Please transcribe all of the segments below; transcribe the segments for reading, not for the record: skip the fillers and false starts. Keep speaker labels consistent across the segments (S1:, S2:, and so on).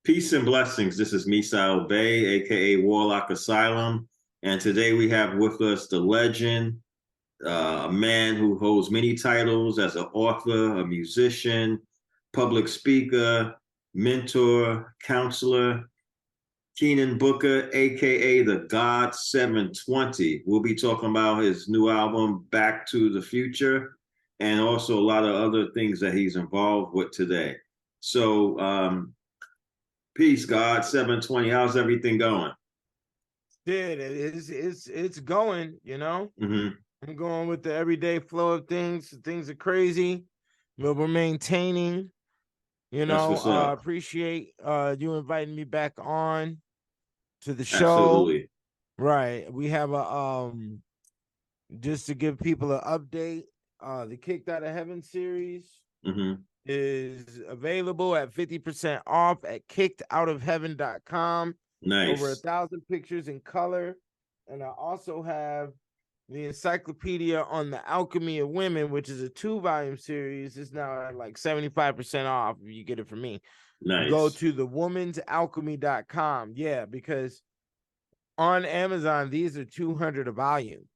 S1: Peace and blessings. This is Misael Bay, aka Warlock Asylum, and today we have with us the legend, a man who holds many titles as an author, a musician, public speaker, mentor, counselor, Keenan Booker, aka the God 720. We'll be talking about his new album, Back to the Future, and also a lot of other things that he's involved with today. So, peace, God 720. How's everything going?
S2: Dude, it's going,
S1: Mm-hmm.
S2: I'm going with the everyday flow of things. Things are crazy, but we're maintaining,
S1: That's what's up.
S2: appreciate you inviting me back on to the show.
S1: Absolutely.
S2: Right. We have a just to give people an update, the Kicked Out of Heaven series
S1: Mm-hmm.
S2: is available at 50% off at kickedoutofheaven.com. Over
S1: Nice.
S2: 1,000 pictures in color. And I also have the Encyclopedia on the Alchemy of Women, which is a 2-volume series. It's now at like 75% off if you get it from me. Go
S1: Nice.
S2: to thewomansalchemy.com. Yeah, because on Amazon, these are 200 a volume.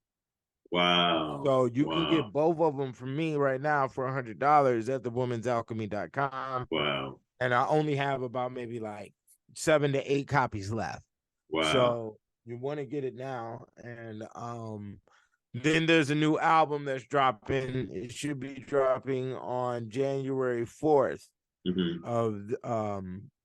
S1: Wow.
S2: So you can
S1: Wow.
S2: get both of them from me right now for $100 at thewomansalchemy.com.
S1: Wow.
S2: And I only have about maybe like 7 to 8 copies left.
S1: Wow.
S2: So you want to get it now. And then there's a new album that's dropping. It should be dropping on January 4th
S1: Mm-hmm.
S2: of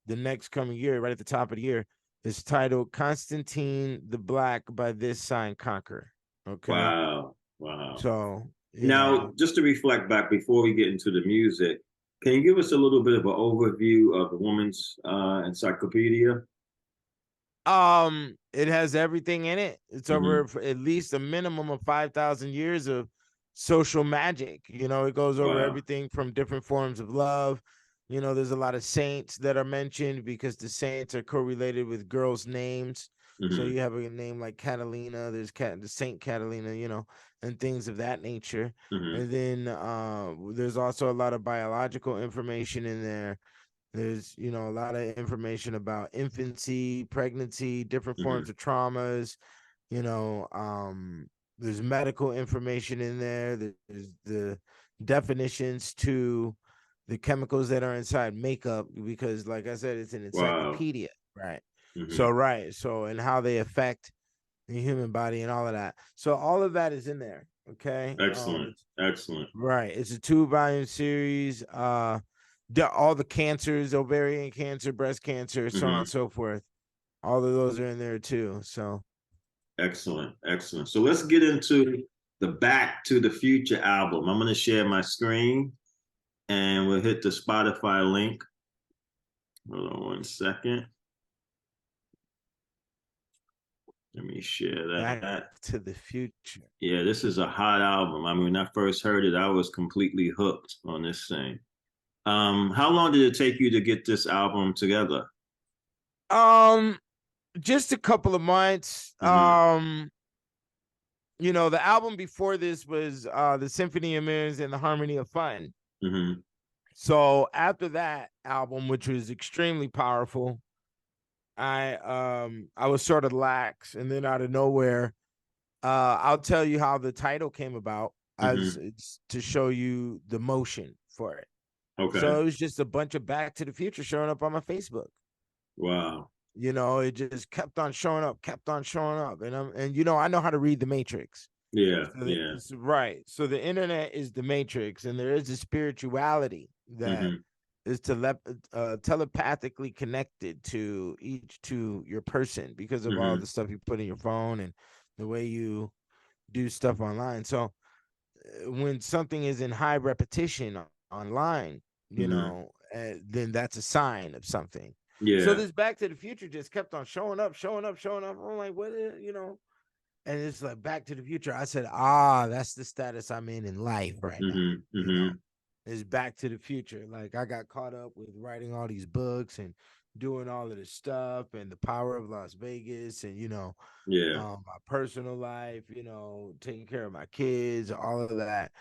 S2: the next coming year, right at the top of the year. It's titled Constantine the Black by This Sign Conquer. Okay.
S1: Wow. Wow.
S2: So,
S1: Now, just to reflect back before we get into the music, can you give us a little bit of an overview of the Woman's Encyclopedia?
S2: it has everything in it. It's
S1: Mm-hmm.
S2: over for at least a minimum of 5,000 years of social magic. It goes over
S1: Wow.
S2: everything from different forms of love. There's a lot of saints that are mentioned because the saints are correlated with girls' names. So
S1: Mm-hmm.
S2: you have a name like Catalina, there's the Saint Catalina, and things of that nature.
S1: Mm-hmm.
S2: And then there's also a lot of biological information in there. There's, a lot of information about infancy, pregnancy, different
S1: Mm-hmm.
S2: forms of traumas. You know, um, there's medical information in there. There's the definitions to the chemicals that are inside makeup, because, like I said, it's an
S1: Wow.
S2: encyclopedia, right? So,
S1: Mm-hmm.
S2: right. So, and how they affect the human body and all of that. So, all of that is in there. Okay.
S1: Excellent.
S2: It's
S1: Excellent.
S2: right. It's a 2-volume series. All the cancers, ovarian cancer, breast cancer, so on
S1: Mm-hmm.
S2: and so forth. All of those are in there too. So
S1: Excellent. Excellent. So let's get into the Back to the Future album. I'm going to share my screen and we'll hit the Spotify link. Hold on one second. Let me share
S2: Back
S1: that.
S2: to the Future.
S1: Yeah, this is a hot album. I mean, when I first heard it, I was completely hooked on this thing. How long did it take you to get this album together?
S2: Um, just a couple of months.
S1: Mm-hmm.
S2: The album before this was the Symphony of Mirrors and the Harmony of Fun.
S1: Mm-hmm.
S2: So after that album, which was extremely powerful, I was sort of lax, and then out of nowhere, I'll tell you how the title came about, as
S1: Mm-hmm.
S2: it's to show you the motion for it.
S1: Okay.
S2: So it was just a bunch of Back to the Future showing up on my Facebook.
S1: Wow.
S2: It just kept on showing up, and I know how to read the Matrix.
S1: Yeah.
S2: So
S1: Yeah.
S2: it's right. So the internet is the Matrix, and there is a spirituality that
S1: Mm-hmm.
S2: is telepathically connected to your person because of all
S1: Mm-hmm.
S2: the stuff you put in your phone and the way you do stuff online. So when something is in high repetition online,
S1: Mm-hmm.
S2: then that's a sign of something. So
S1: Yeah.
S2: this Back to the Future just kept on showing up, showing up, showing up. I'm like, and it's like Back to the Future. I said, that's the status I'm in life right now.
S1: Mm-hmm. Mm-hmm.
S2: Is Back to the Future. Like, I got caught up with writing all these books and doing all of this stuff and the power of Las Vegas and
S1: Yeah.
S2: my personal life, taking care of my kids, all of that.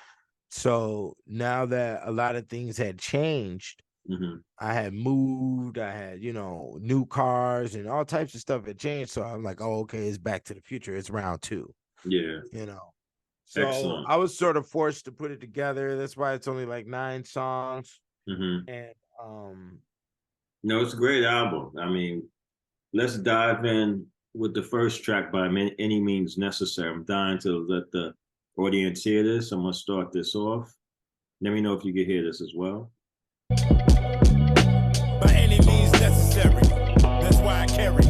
S2: So now that a lot of things had changed, I had moved, I had, new cars and all types of stuff had changed. So I'm like, oh, okay, it's Back to the Future. It's round two,
S1: Yeah.
S2: So
S1: Excellent.
S2: I was sort of forced to put it together. That's why it's only like 9 songs. And
S1: No, it's a great album. I mean, let's dive in with the first track by Any Means Necessary. I'm dying to let the audience hear this. I'm going to start this off. Let me know if you can hear this as well.
S3: By any means necessary, that's why I carry.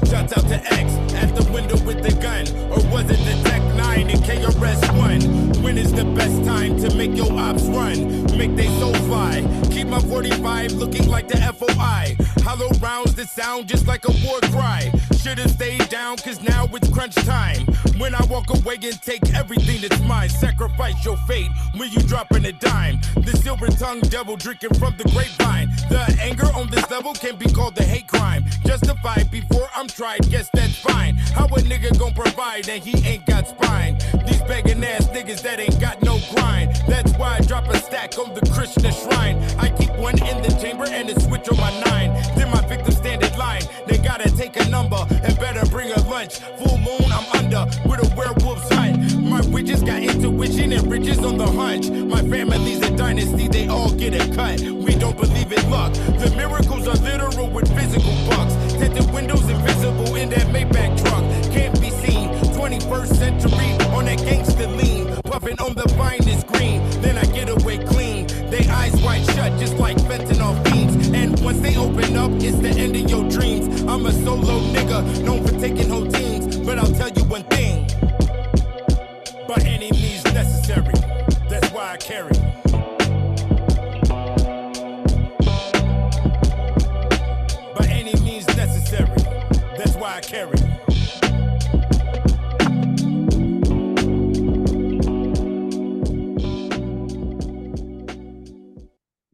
S3: Shouts out to X at the window with the gun. Or was it the Tech 9 and KRS-One? When is the best time to make your ops run? Make they so fly. Keep my 45 looking like the FOI. Hollow rounds that sound just like a war cry. Should've stayed down cause now it's crunch time. When I walk away and take everything that's mine. Sacrifice your fate when you dropping a dime. The silver-tongued devil drinking from the grapevine. The anger on this level can be called a hate crime. Justified before I'm tried, guess that's fine. How a nigga gon' provide and he ain't got spine? These begging ass niggas that ain't got no grind. That's why I drop a stack on the Krishna shrine. I keep one in the chamber and a switch on my 9. Then my victims stand in line. They gotta take a number and better bring a lunch. Full moon, I'm under with a werewolf's hunt. My witches got intuition and riches on the hunch. My family's a dynasty, they all get a cut. We don't believe in luck. The miracles are literal with physical bucks. Tinted windows invisible in that Maybach truck. Can't be seen. 21st century on that gangster lean. Puffing on the finest green. Then I get away clean. They eyes wide shut just like fentanyl fiends. And once they open up, it's the end of your dreams. I'm a solo nigga, known for taking whole teams. But I'll tell you one thing. By any means necessary, that's why I carry. By any means necessary, that's why I carry.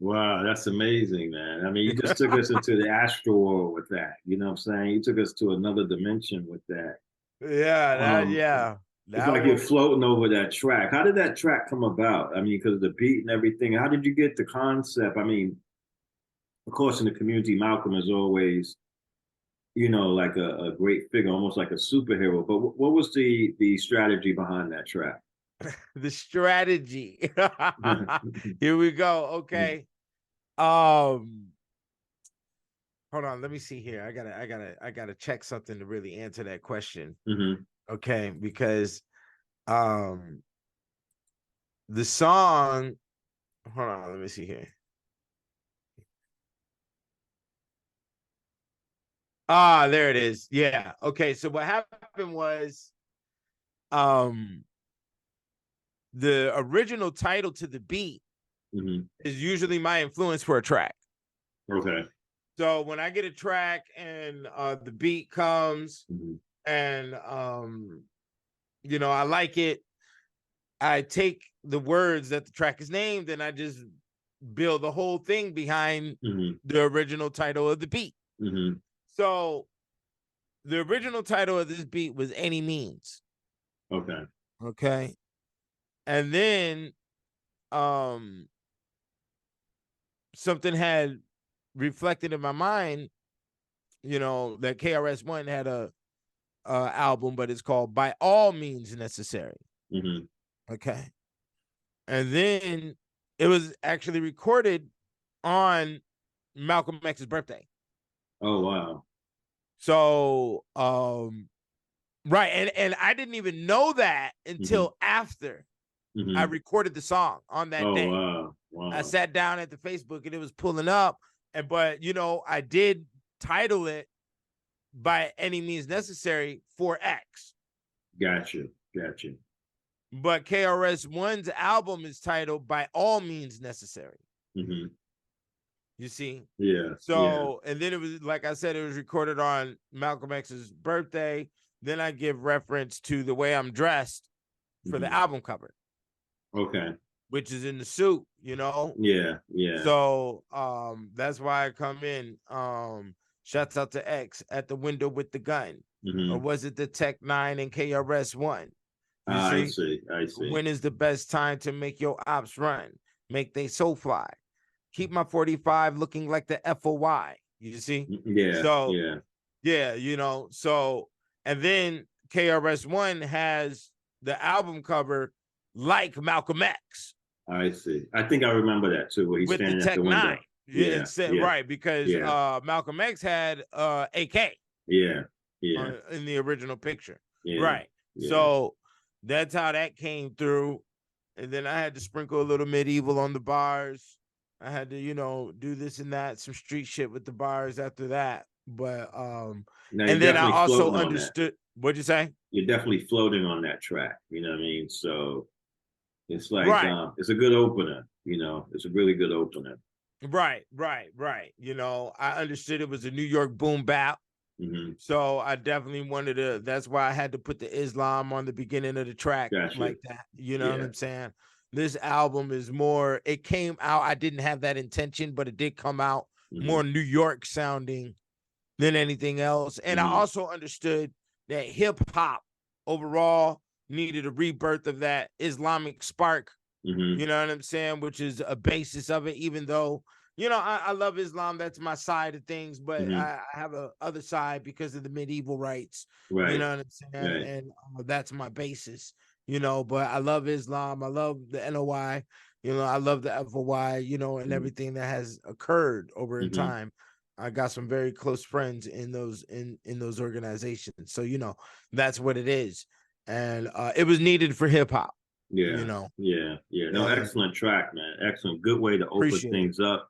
S1: Wow, that's amazing, man. I mean, you just took us into the astral world with that. You know what I'm saying? You took us to another dimension with that.
S2: Yeah,
S1: It's like you're floating over that track. How did that track come about? I mean, because of the beat and everything. How did you get the concept? I mean, of course, in the community, Malcolm is always, like a great figure, almost like a superhero. But what was the strategy behind that track?
S2: The strategy. Here we go. Okay. Hold on, let me see here. I gotta check something to really answer that question. Okay, because the song, hold on, let me see here. There it is. Yeah. Okay, so what happened was the original title to the beat is usually my influence for a track.
S1: Okay.
S2: So when I get a track and the beat comes and I like it, I take the words that the track is named and I just build the whole thing behind the original title of the beat. So the original title of this beat was Any Means. Okay. And then something had reflected in my mind, that KRS-One had a album, but it's called By All Means Necessary. Okay. And then it was actually recorded on Malcolm X's birthday.
S1: Oh, wow.
S2: So, right. And I didn't even know that until after I recorded the song on that day.
S1: Wow.
S2: I sat down at the Facebook and it was pulling up. But I did title it By Any Means Necessary for X.
S1: Gotcha.
S2: But KRS-One's album is titled By All Means Necessary. You see?
S1: Yeah.
S2: So, and then it was, like I said, it was recorded on Malcolm X's birthday. Then I give reference to the way I'm dressed for the album cover.
S1: Okay.
S2: Which is in the suit,
S1: Yeah.
S2: So that's why I come in. Shouts out to X at the window with the gun. Or was it the Tech 9 and KRS-One?
S1: I see.
S2: When is the best time to make your ops run? make they so fly. Keep my 45 looking like the FOY. You see?
S1: Yeah.
S2: So
S1: yeah.
S2: yeah, you know, so and then KRS-One has the album cover like Malcolm X
S1: I see. I think I remember that too, where he's
S2: with the
S1: standing at
S2: Tech
S1: the window.
S2: 9.
S1: Yeah, yeah,
S2: Right, because
S1: yeah,
S2: Malcolm X had AK
S1: yeah, yeah,
S2: in the original picture.
S1: yeah,
S2: Right.
S1: yeah.
S2: So that's how that came through. And then I had to sprinkle a little medieval on the bars. I had to, you know, do this and that, some street shit with the bars after that. But
S1: Now
S2: and then I
S1: definitely
S2: also
S1: floating on that.
S2: understood, what'd you say?
S1: You're definitely floating on that track. You know what I mean? So it's like
S2: Right.
S1: it's a good opener. You know, it's a really good opener.
S2: Right. You know, I understood it was a New York boom bap.
S1: Mm-hmm.
S2: So I definitely wanted to, that's why I had to put the Islam on the beginning of the track
S1: Gotcha.
S2: like that. You know what
S1: Yeah.
S2: I'm saying? This album is more, it came out, I didn't have that intention, but it did come out more New York sounding than anything else. And I also understood that hip hop overall needed a rebirth of that Islamic spark. You know what I'm saying? Which is a basis of it, even though, you know, I love Islam. That's my side of things, but I have a other side because of the medieval rights.
S1: Right.
S2: You know what I'm saying?
S1: Right.
S2: And that's my basis, you know, but I love Islam. I love the NOI, you know, I love the FOY, you know, and everything that has occurred over in time. I got some very close friends in those organizations. So, you know, that's what it is. And it was needed for hip hop.
S1: Yeah.
S2: You know.
S1: Yeah. No, excellent track, man. Excellent. Good way to open things up.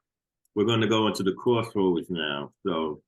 S1: We're going to go into the Crossroads now. So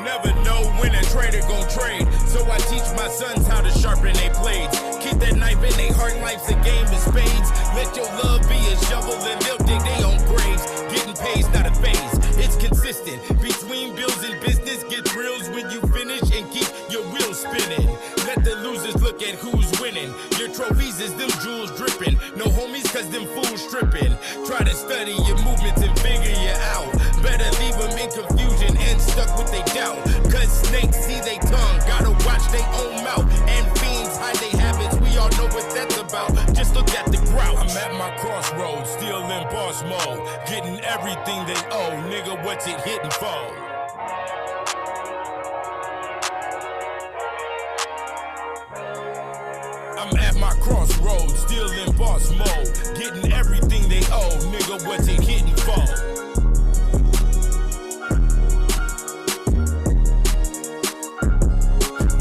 S3: never know when a trader gon' trade, so I teach my sons how to sharpen their blades. Keep that knife in their heart, life's a game of spades. Let your love be a shovel and they'll dig their own graves. Getting paid's not a phase, it's consistent. Between bills and business, get thrills when you finish and keep your wheels spinning. Let the losers look at who's winning. Your trophies is them jewels dripping. No homies cause them fools stripping. Try to study your movements and figure you out. Better leave them in confusion and stuck with they doubt. Cause snakes see they tongue, gotta watch they own mouth. And fiends hide they habits, we all know what that's about. Just look at the grouch. I'm at my crossroads, still in boss mode. Getting everything they owe, nigga, what's it hitting for? I'm at my crossroads, still in boss mode. Getting everything they owe, nigga, what's it hitting for?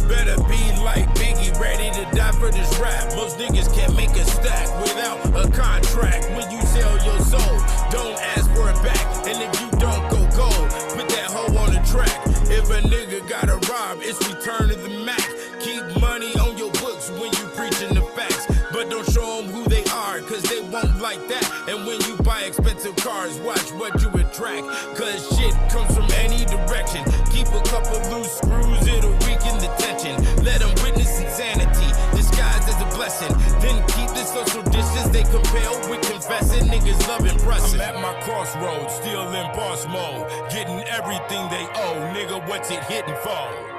S3: Better be like Biggie, ready to die for this rap. Most niggas can't make a stack without a contract. When you sell your soul, don't ask for it back. And if you don't go gold, put that hoe on the track. If a nigga gotta rob, it's return to the Mac. Keep money on your books when you preaching the facts. But don't show them who they are, cause they won't like that. And when you buy expensive cars, watch what you attract. Cause shit comes from any direction. Keep a couple loose screws, it'll weaken the tension. Let them witness insanity, disguised as a blessing. Then keep the social distance they compel with confessing. Niggas love impressing. I'm at my crossroads, still in boss mode. Getting everything they owe, nigga, what's it hitting for?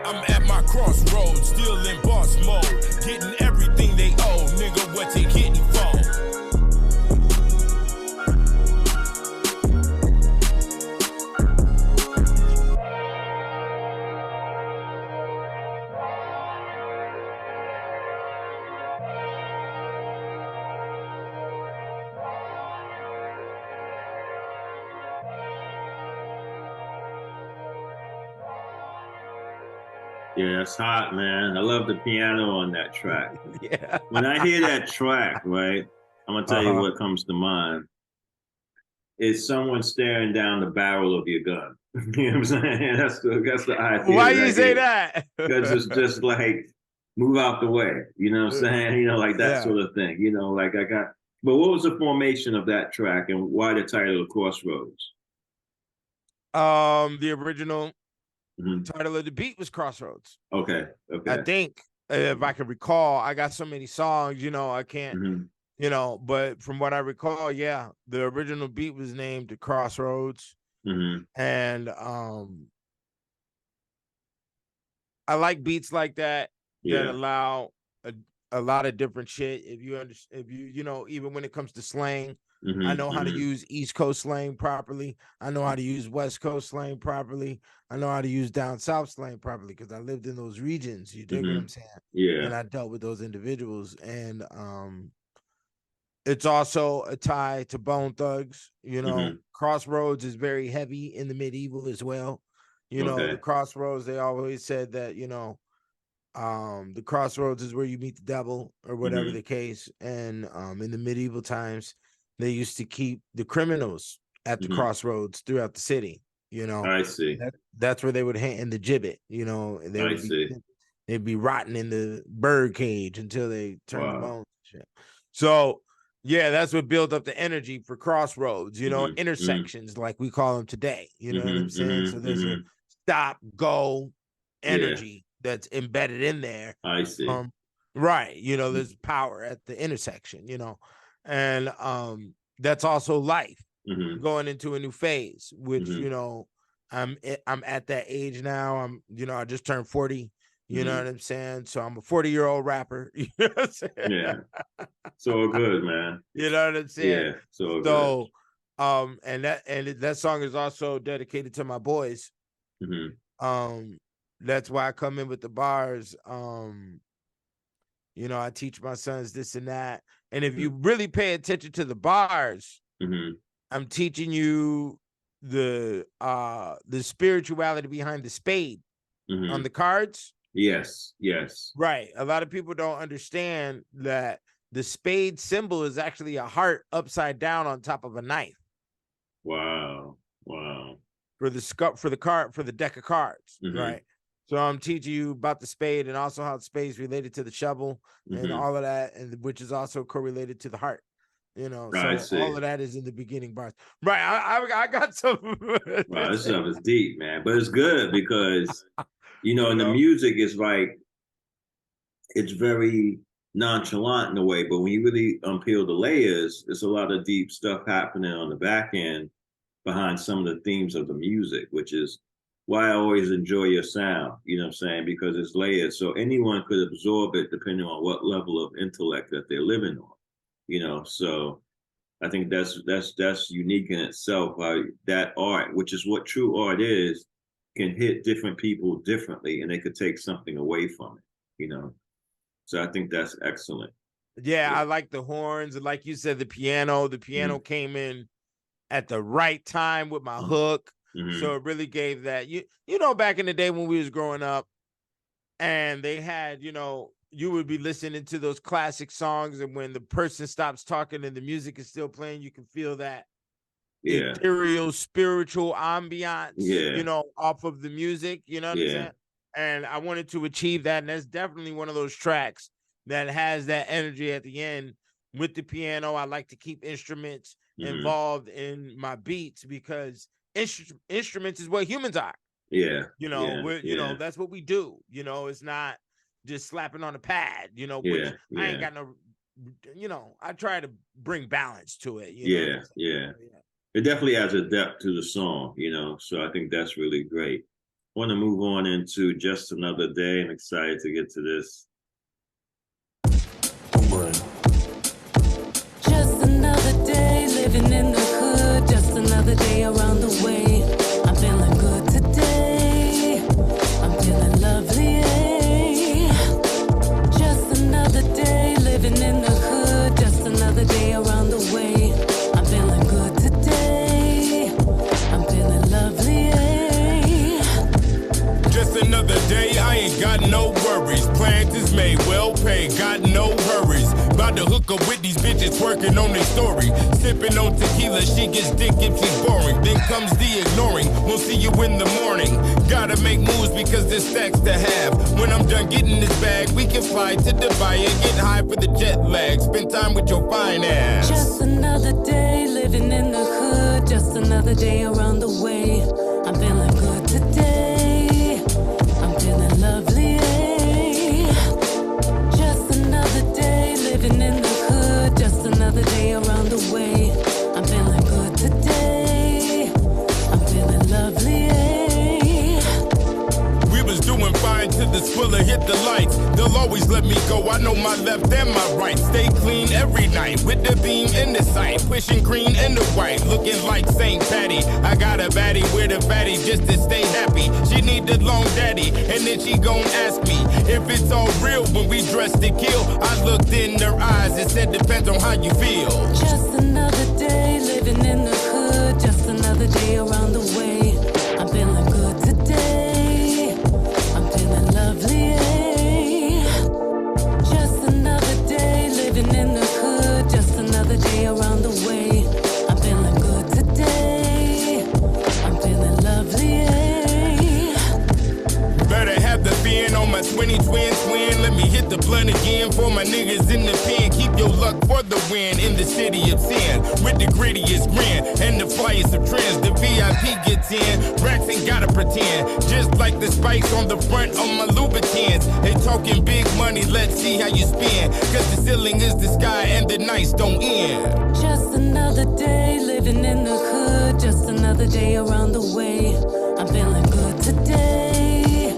S3: I'm at my crossroads, still in boss mode. Getting everything they owe, nigga, what's it hitting for?
S1: yeah, it's hot, man. I love the piano on that track.
S2: Yeah.
S1: When I hear that track, right, I'm gonna tell you what comes to mind. It's someone staring down the barrel of your gun. You know what I'm saying? That's the idea.
S2: Why you say that?
S1: Because it's just like, move out the way. You know what I'm saying? You know, like that sort of thing. You know, like but what was the formation of that track and why the title of Crossroads?
S2: The original title of the beat was Crossroads.
S1: Okay.
S2: I think, if I can recall, I got so many songs, you know, I can't You know, but from what I recall, yeah, the original beat was named Crossroads. And I like beats like that that allow a lot of different shit. If you know, even when it comes to slang, I know how to use East Coast slang properly. I know how to use West Coast slang properly. I know how to use down South slang properly because I lived in those regions. You dig what I'm saying?
S1: Yeah.
S2: And I dealt with those individuals. And it's also a tie to Bone Thugs. You know, Crossroads is very heavy in the medieval as well. You know, the Crossroads, they always said that, you know, the Crossroads is where you meet the devil or whatever the case. And in the medieval times, they used to keep the criminals at the crossroads throughout the city. You know,
S1: I see.
S2: That's where they would hang in the gibbet. You know, and they'd be rotting in the bird cage until they turned the bones. So, yeah, that's what built up the energy for Crossroads. You know, intersections like we call them today. You know what I'm saying? So there's a stop go energy that's embedded in there.
S1: I see.
S2: Right. You know, there's power at the intersection, you know, and that's also life going into a new phase, which, you know, I'm at that age now. You know, I just turned 40, you know what I'm saying? So I'm a 40-year-old rapper. You know what I'm saying?
S1: Yeah. So good, man.
S2: You know what I'm saying?
S1: Yeah. So good.
S2: And that song is also dedicated to my boys. That's why I come in with the bars. You know, I teach my sons this and that. And if you really pay attention to the bars, I'm teaching you the spirituality behind the spade on the cards.
S1: Yes.
S2: Right. A lot of people don't understand that the spade symbol is actually a heart upside down on top of a knife.
S1: Wow.
S2: For the deck of cards, right? So I'm teaching you about the spade and also how the spade is related to the shovel and all of that, and which is also correlated to the heart. You know, so all of that is in the beginning bars. Right. I got some.
S1: Wow, this stuff is deep, man. But it's good because, you know, in the music is like, it's very nonchalant in a way, but when you really unpeel the layers, there's a lot of deep stuff happening on the back end behind some of the themes of the music, which is why I always enjoy your sound, you know what I'm saying? Because it's layered. So anyone could absorb it depending on what level of intellect that they're living on, you know? So I think that's unique in itself. That art, which is what true art is, can hit different people differently and they could take something away from it, you know? So I think that's excellent.
S2: Yeah, I like the horns. And like you said, the piano came in at the right time with my hook. So it really gave that, you know, back in the day when we was growing up and they had, you know, you would be listening to those classic songs and when the person stops talking and the music is still playing, you can feel that ethereal, spiritual ambiance, you know, off of the music, you know what I'm saying? And I wanted to achieve that. And that's definitely one of those tracks that has that energy at the end with the piano. I like to keep instruments involved in my beats because instruments is what humans are. You know, you know, that's what we do. You know, it's not just slapping on a pad, you know, which I ain't got no, you know, I try to bring balance to it. You know?
S1: It definitely adds a depth to the song, you know, so I think that's really great. I want to move on into Just Another Day. I'm excited to get to this.
S4: Just another day living in the hood, just another day around the way. I'm feeling good today, I'm feeling lovely. Just another day living in the hood, just another day around the way. I'm feeling good today, I'm feeling lovely.
S3: Just another day, I ain't got no worries. Plans is made, well paid, got no hurries. About to hook up with these bitches working on their story. Sipping on tequila, she gets dick if she's boring. Then comes the ignoring, we'll see you in the morning. Gotta make moves because there's stacks to have. When I'm done getting this bag, we can fly to Dubai and get high for the jet lag. Spend time with your fine ass.
S4: Just another day living in the hood, just another day around the way. I'm feeling good today, I'm feeling lovely. Just another day living in the hood, just another way. I'm feeling good today. I'm feeling lovely.
S3: We was doing fine till the Squiller hit the lights. They'll always let me go. I know my left and my right. Stay clean every night with the beam in the sight. Pushing green and the white, looking like St. Patty. I got a baddie with a fatty just to stay happy. She need the long daddy, and then she gon' ask me if it's all real when we dress to kill. I looked in her eyes and said, depends on how you feel.
S4: Just another day living in the hood. Just another day around the way. I'm feeling good today. I'm feeling lovely. Just another day living in the hood. Just another day around the way. I'm feeling good today. I'm feeling lovely.
S3: Better have the fin on my 20-twin twin. Let me hit the blunt again for my niggas in the pen. Keep your luck for the win in the city of sin. With the grittiest grin and the flyest of trends. The VIP gets in. Rats ain't gotta pretend. Just like the spikes on the front of my Louboutins. They talking big money, let's see how you spend. Cause the ceiling is the sky and the nights don't end.
S4: Just another day living in the hood. Just another day around the way. I'm feeling good today.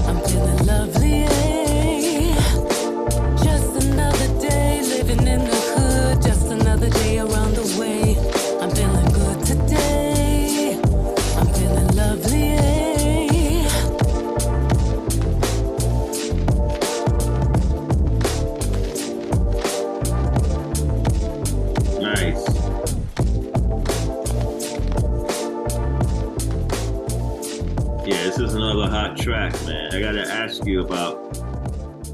S4: I'm feeling lovely. Just another day living in the hood. Just another day around the way. I'm feeling good today. I'm feeling lovely.
S1: Nice. Yeah, this is another hot track, man. I gotta ask you about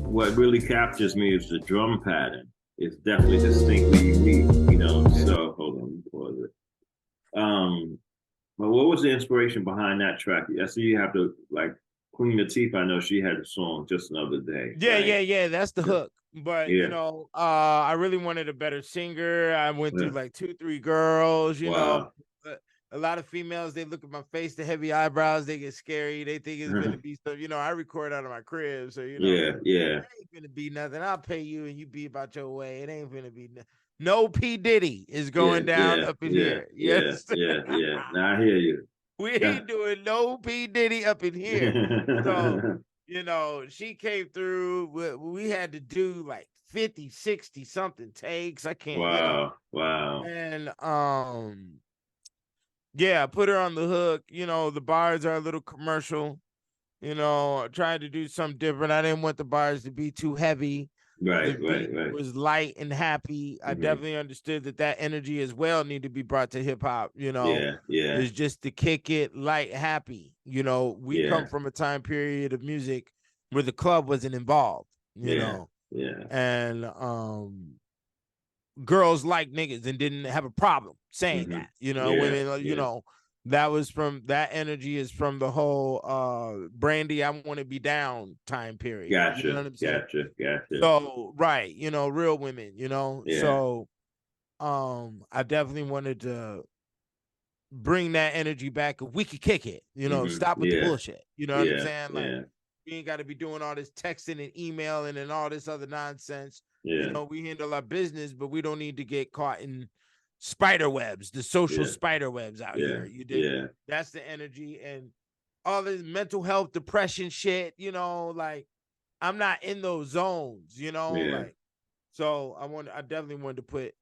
S1: what really captures me is the drum pattern. It's definitely distinctly unique, you know. So hold on, let me pause it. But what was the inspiration behind that track? I see you have to like Queen Latifah. I know she had a song Just Another Day.
S2: Yeah,
S1: right?
S2: yeah. That's the hook. But
S1: Yeah.
S2: you know, I really wanted a better singer. I went through
S1: Yeah.
S2: like 2-3 girls, you know.
S1: Wow.
S2: A lot of females, they look at my face, the heavy eyebrows, they get scary. They think it's gonna be stuff. You know, I record out of my crib, so you know,
S1: Yeah.
S2: it ain't gonna be nothing. I'll pay you and you be about your way. It ain't gonna be no P. Diddy is going down up in here. Yes.
S1: Yeah. Now I hear you.
S2: We ain't doing no P. Diddy up in here. So, you know, she came through. We had to do like 50, 60 something takes. I can't.
S1: Wow.
S2: And yeah, put her on the hook. You know, the bars are a little commercial. You know, I tried to do something different. I didn't want the bars to be too heavy.
S1: Right.
S2: It was light and happy. I definitely understood that energy as well needed to be brought to hip hop. You know,
S1: Yeah.
S2: it's just to kick it light, happy. You know, we come from a time period of music where the club wasn't involved. You know, and girls like niggas and didn't have a problem saying that. You know, women. You know, that energy is from the whole Brandy, I Want to Be Down time period.
S1: Gotcha.
S2: You know what I'm saying?
S1: Gotcha.
S2: So right, you know, real women, you know.
S1: Yeah.
S2: So I definitely wanted to bring that energy back. If we could kick it, you know, stop with the bullshit. You know what I'm saying? Like we ain't got to be doing all this texting and emailing and all this other nonsense. You know, we handle our business, but we don't need to get caught in spider webs, the social spider webs out here. You did. That's the energy and all this mental health, depression shit, you know, like I'm not in those zones, you know, like, so I definitely wanted to put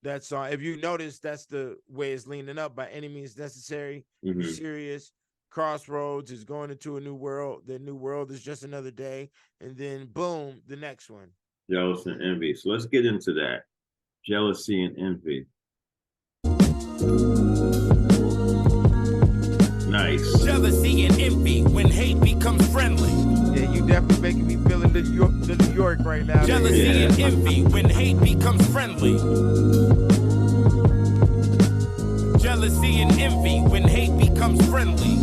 S2: that song. If you notice, that's the way it's leaning up. By Any Means Necessary, Serious, Crossroads is going into a new world. The new world is Just Another Day. And then boom, the next one.
S1: Jealous and Envy. So let's get into that. Jealousy and Envy. Nice.
S3: Jealousy and envy when hate becomes friendly.
S2: Yeah, you definitely making me feel in the New York right now.
S3: Jealousy and envy when hate becomes friendly. Jealousy and envy when hate becomes friendly.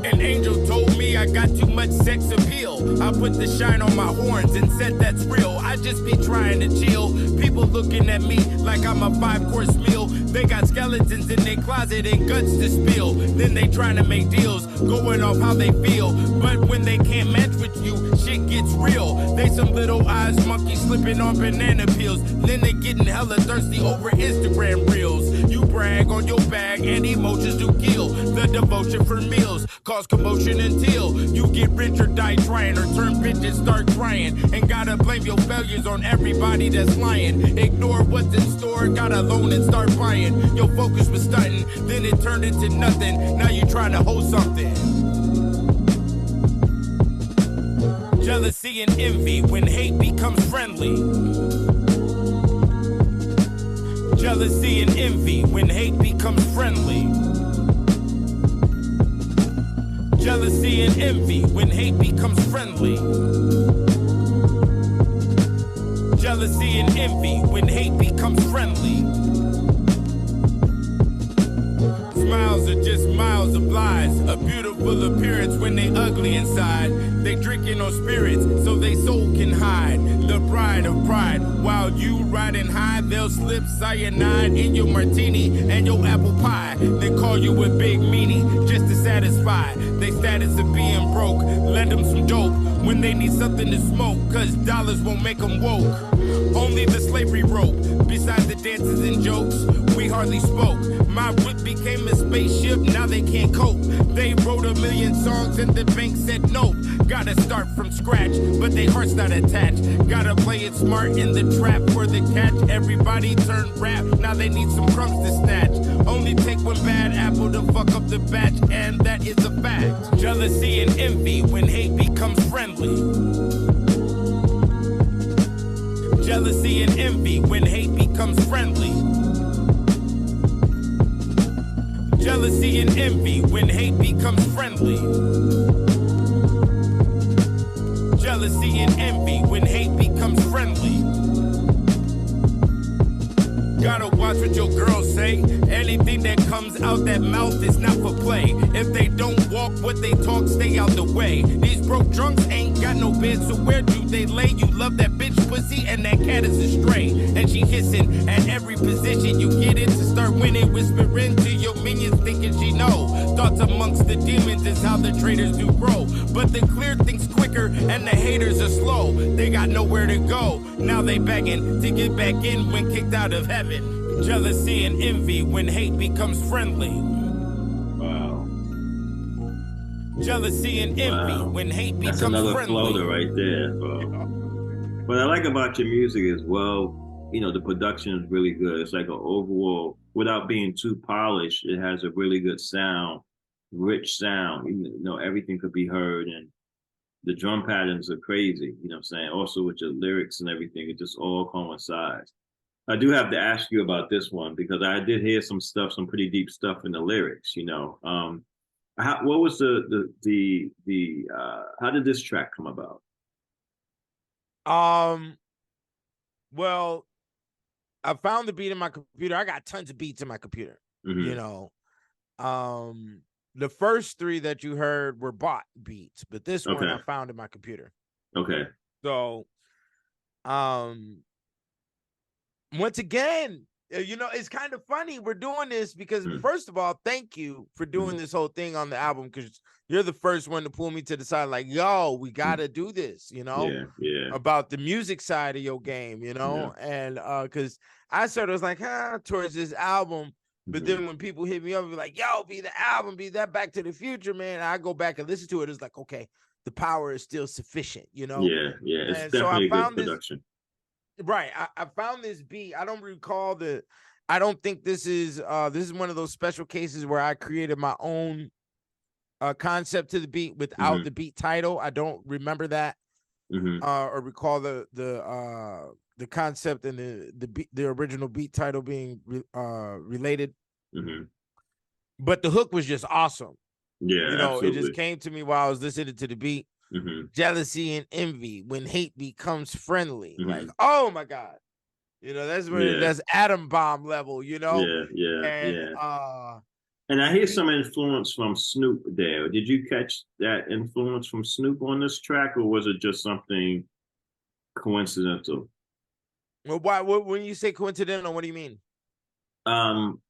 S3: An angel told me I got too much sex appeal. I put the shine on my horns and said that's real. I just be trying to chill. People looking at me like I'm a 5-course meal. They got skeletons in their closet and guts to spill. Then they trying to make deals, going off how they feel. But when they can't match with you, shit gets real. They some little eyes monkeys slipping on banana peels. Then they getting hella thirsty over Instagram reels. You brag on your bag and emotions do kill. The devotion for meals cause commotion until you get rich or die trying, or turn bitch and start crying. And gotta blame your failures on everybody that's lying. Ignore what's in store, got a loan and start buying. Your focus was stunting, then it turned into nothing. Now you trying to hold something. Jealousy and envy when hate becomes friendly. Jealousy and envy when hate becomes friendly. Jealousy and envy when hate becomes friendly. Jealousy and envy when hate becomes friendly. Smiles are just miles of lies. A beautiful appearance when they ugly inside. They drinking on spirits so they soul can hide. The bride of pride. While you riding high, they'll slip cyanide in your martini and your apple pie. They call you a big meanie just to satisfy they status of being broke. Lend them some dope when they need something to smoke, cause dollars won't make them woke. Only the slavery rope. Besides the dances and jokes, we hardly spoke. My whip became a spaceship, now they can't cope. They wrote a million songs and the bank said nope. Gotta start from scratch, but they heart's not attached. Gotta play it smart in the trap for the catch. Everybody turn rap, now they need some crumbs to snatch. Only take one bad apple to fuck up the batch, and that is a fact. Jealousy and envy when hate becomes friendly. Jealousy and envy when hate becomes friendly. Jealousy and envy when hate becomes friendly. Jealousy and envy when hate becomes friendly. Gotta watch what your girls say. Anything that comes out that mouth is not for play. If they don't walk what they talk, stay out the way. These broke drunks ain't got no bed, so where do they lay? You love that bitch pussy and that cat is a stray. And she hissing at every position you get in to start winning. Whispering to your minions thinking she know. Thoughts amongst the demons is how the traitors do grow. But the clear things quicker and the haters are slow. They got nowhere to go. Now they begging to get back in when kicked out of heaven. Jealousy and envy when hate becomes friendly.
S1: Wow.
S3: Jealousy and envy when hate becomes friendly.
S1: That's another floater right there, bro. What I like about your music as well, you know, the production is really good. It's like an overall, without being too polished, it has a really good sound, rich sound. You know, everything could be heard, and the drum patterns are crazy. You know what I'm saying? Also with your lyrics and everything, it just all coincides. I do have to ask you about this one because I did hear some stuff, some pretty deep stuff in the lyrics. You know, what was how did this track come about?
S2: Well, I found the beat in my computer. I got tons of beats in my computer.
S1: Mm-hmm.
S2: You know, the first three that you heard were bought beats, but this one I found in my computer.
S1: Okay.
S2: So, once again, you know, it's kind of funny we're doing this because first of all, thank you for doing this whole thing on the album, because you're the first one to pull me to the side like, yo, we got to do this, you know, about the music side of your game, you know, and because I sort of was like, towards this album. But then when people hit me up and be like, yo, be the album, be that Back to the Future, man, I go back and listen to it. It's like, okay, the power is still sufficient, you know?
S1: Yeah. It's and definitely a good production.
S2: Right. I found this beat. I don't recall I don't think this is one of those special cases where I created my own concept to the beat without the beat title. I don't remember that or recall the concept and the original beat title being related. But the hook was just awesome.
S1: Yeah,
S2: you know,
S1: absolutely.
S2: It just came to me while I was listening to the beat. Jealousy and envy when hate becomes friendly. Like, oh my God, you know, that's where that's atom bomb level, you know.
S1: And I hear some influence from Snoop there. Did you catch that influence from Snoop on this track, or was it just something coincidental?
S2: Well, why? When you say coincidental, what do you mean?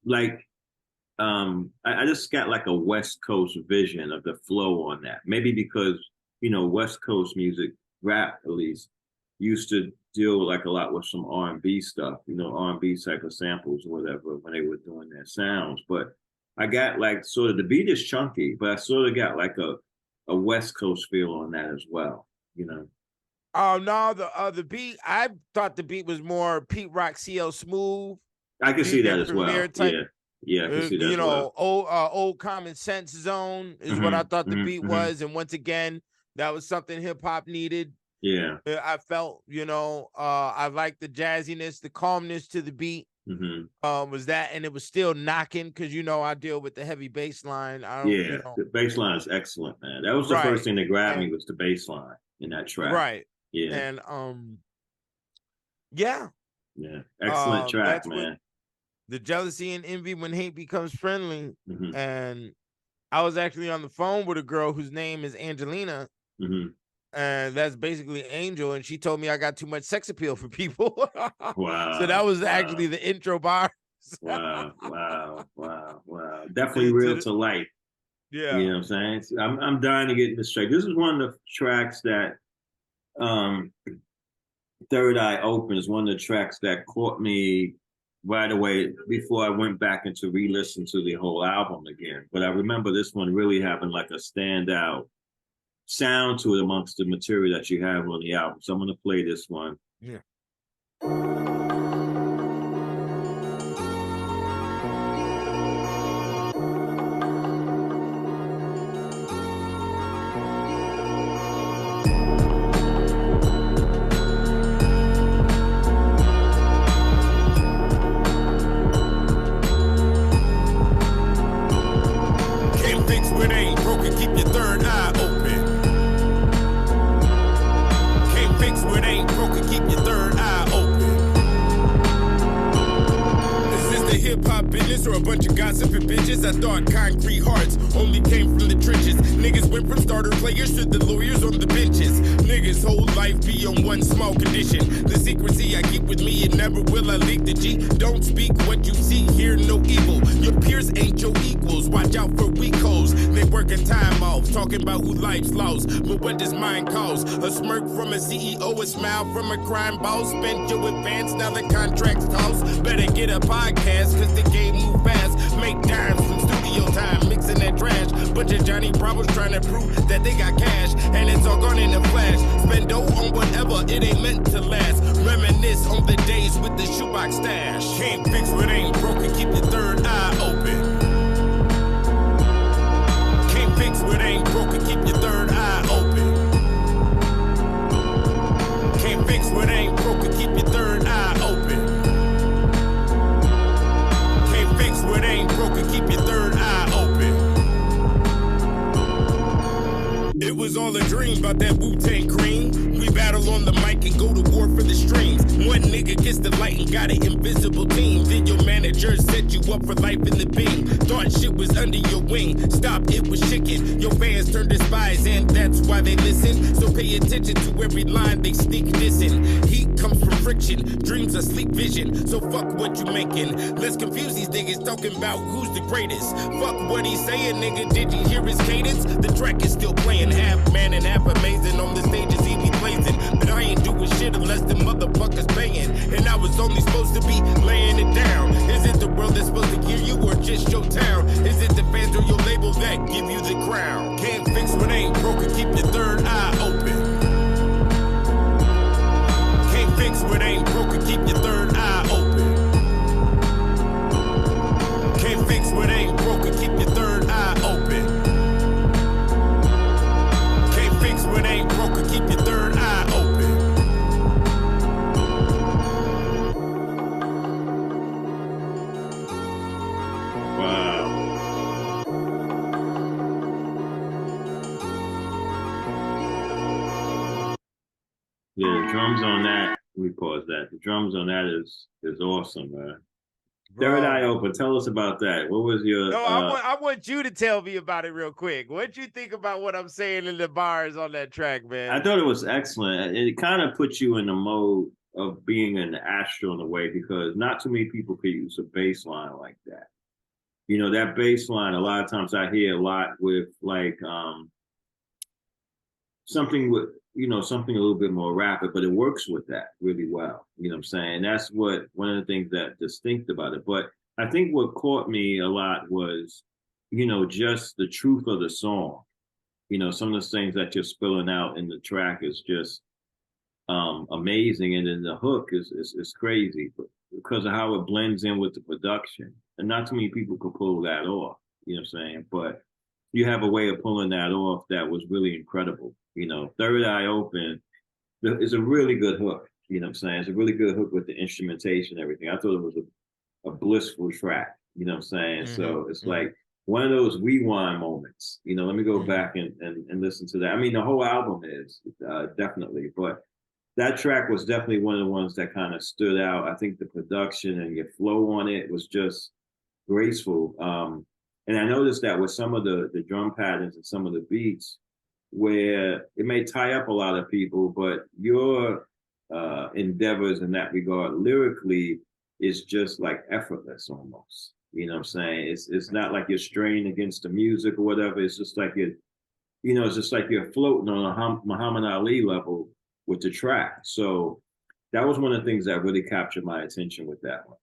S1: Like I just got like a West Coast vision of the flow on that. Maybe because, West Coast music, rap at least, used to deal like a lot with some R&B stuff, R&B type of samples or whatever when they were doing their sounds. But I got like sort of, the beat is chunky, but I sort of got like a West Coast feel on that as well.
S2: Oh no, the beat. I thought the beat was more Pete Rock, CL Smooth.
S1: I can see that as well.
S2: Type,
S1: yeah, I can see that as well.
S2: Old Common Sense Zone is what I thought the beat was, and once again, that was something hip hop needed.
S1: Yeah,
S2: I felt, I liked the jazziness, the calmness to the beat. Was that, and it was still knocking because I deal with the heavy bass line.
S1: The bass line is excellent, man. That was the first thing that grabbed me was the bass line in that track.
S2: Right.
S1: Yeah.
S2: And yeah.
S1: Excellent track, man.
S2: The jealousy and envy when hate becomes friendly. And I was actually on the phone with a girl whose name is Angelina. And that's basically Angel, and she told me I got too much sex appeal for people.
S1: Wow.
S2: So that was actually the intro bar.
S1: Wow. Definitely real to life.
S2: Yeah.
S1: You know what I'm saying? I'm dying to get this straight. This is one of the tracks that Third Eye Open is one of the tracks that caught me right away before I went back into re-listen to the whole album again. But I remember this one really having like a standout sound to it amongst the material that you have on the album. So I'm going to play this one.
S2: Yeah.
S3: Can't fix what ain't broken, keep your third eye open. What ain't broken, keep your third eye open. Is this the hip-hop business or a bunch of gossiping bitches? I thought concrete hearts only came from the trenches. Niggas went from starter players to the lawyers on the benches. Niggas' whole life be on one small condition. The secrecy I keep with me, and never will I leak the G. Don't speak what you see, hear no evil. Your peers ain't your equals, watch out for weak hoes. They working time off, talking about who life's lost. But what does mine cause? A smirk from a CEO, a smile from a crime boss. Spent your advance, now the contract's tossed. Better get a podcast, cause the game move fast. Make dimes from studio time, mixing that trash. Bunch of Johnny Bravos trying to prove that they got cash, and it's all gone in a flash. Spend dough on whatever, it ain't meant to last. Reminisce on the days with the shoebox stash. Can't fix what ain't broken, keep your third eye open. Can't fix what ain't broken, keep your third eye open. Can't fix what ain't broken, keep your third eye open. Can't fix what ain't broken, keep your third eye open. It was all a dream about that Wu-Tang cream. We battle on the mic and go to war for the streams. One nigga gets the light and got an invisible team. Then your manager set you up for life in the beam. Thought shit was under your wing. Stop, it was chicken. Your fans turned to spies and that's why they listen. So pay attention to every line they sneak dissing. Heat comes from friction. Dreams are sleep vision. So fuck what you making. Let's confuse these niggas talking about who's the greatest. Fuck what he's saying, nigga. Did you hear his cadence? The track is still playing. Half man and half amazing on the stages he be blazing. But I ain't doing shit unless the motherfuckers paying. And I was only supposed to be laying it down. Is it the world that's supposed to hear you or just your town? Is it the fans or your label that give you the crown? Can't fix what ain't broken, keep your third eye open. Can't fix what ain't broken, keep your third eye open. Can't fix what ain't broken, keep your third eye open. What ain't broken, keep your third eye open.
S1: Wow. Yeah, the drums on that, let me pause that. The drums on that is awesome, man. Third Eye
S2: Bro.
S1: Open. Tell us about that. What was your?
S2: No, I want you to tell me about it real quick. What you think about what I'm saying in the bars on that track, man?
S1: I thought it was excellent. It kind of puts you in the mode of being an astro in a way because not too many people could use a bass line like that. You know, that bass line, a lot of times I hear a lot with like something with, you know, something a little bit more rapid, but it works with that really well. You know what I'm saying? That's what one of the things that distinct about it. But I think what caught me a lot was, you know, just the truth of the song. You know, some of the things that you're spilling out in the track is just amazing, and then the hook is crazy because of how it blends in with the production. And not too many people could pull that off. You know what I'm saying? But you have a way of pulling that off that was really incredible. You know, Third Eye Open is a really good hook. You know what I'm saying? It's a really good hook with the instrumentation and everything. I thought it was a blissful track. You know what I'm saying? So it's like one of those rewind moments. You know, let me go back and listen to that. I mean, the whole album is definitely, but that track was definitely one of the ones that kind of stood out. I think the production and your flow on it was just graceful. And I noticed that with some of the drum patterns and some of the beats, where it may tie up a lot of people, but your endeavors in that regard lyrically is just like effortless almost. You know what I'm saying? It's not like you're straining against the music or whatever. It's just like it's just like you're floating on a Muhammad Ali level with the track. So that was one of the things that really captured my attention with that one.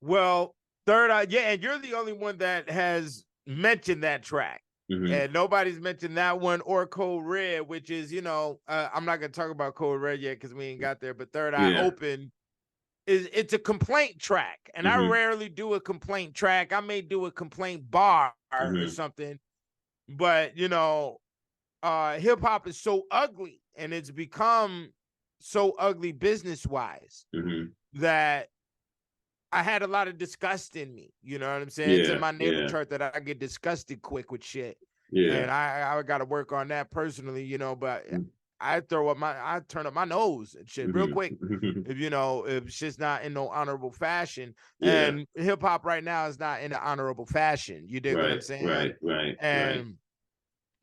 S2: Well, Third Eye, yeah, and you're the only one that has mentioned that track. And nobody's mentioned that one or Code Red, which is, you know, I'm not going to talk about Code Red yet because we ain't got there, but Third Eye Open it's a complaint track. And I rarely do a complaint track. I may do a complaint bar or something, but, you know, hip hop is so ugly and it's become so ugly business-wise that I had a lot of disgust in me. You know what I'm saying? It's in my natal chart that I get disgusted quick with shit. And I got to work on that personally, you know, but I turn up my nose and shit real quick. If it's just not in no honorable fashion. And hip hop right now is not in an honorable fashion. You dig what I'm saying?
S1: Right.
S2: And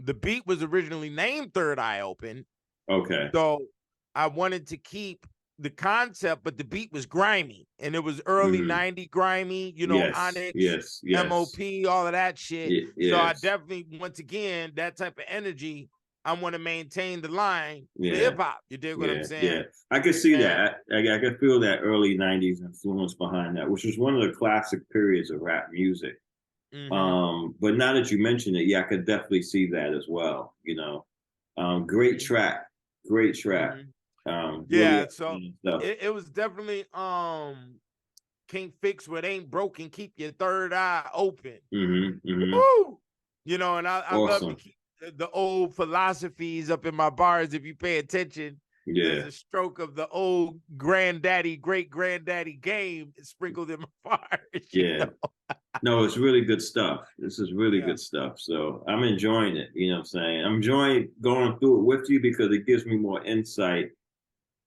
S2: the beat was originally named Third Eye Open.
S1: Okay.
S2: So I wanted to keep the concept, but the beat was grimy, and it was early 90 grimy, you know, Onyx, MOP, all of that shit. So I definitely, once again, that type of energy, I want to maintain the line for hip hop. You dig what I'm saying?
S1: Yeah, I could see that. I could feel that early 90s influence behind that, which was one of the classic periods of rap music. But now that you mention it, I could definitely see that as well. You know, great track.
S2: Yeah, so it was definitely Cant Fix what ain't broken, keep your third eye open. Woo! You know, and I love to keep the old philosophies up in my bars. If you pay attention, there's a stroke of the old granddaddy, great granddaddy game sprinkled in my bars. You know?
S1: No, it's really good stuff. This is really good stuff. So I'm enjoying it. You know what I'm saying? I'm enjoying going through it with you because it gives me more insight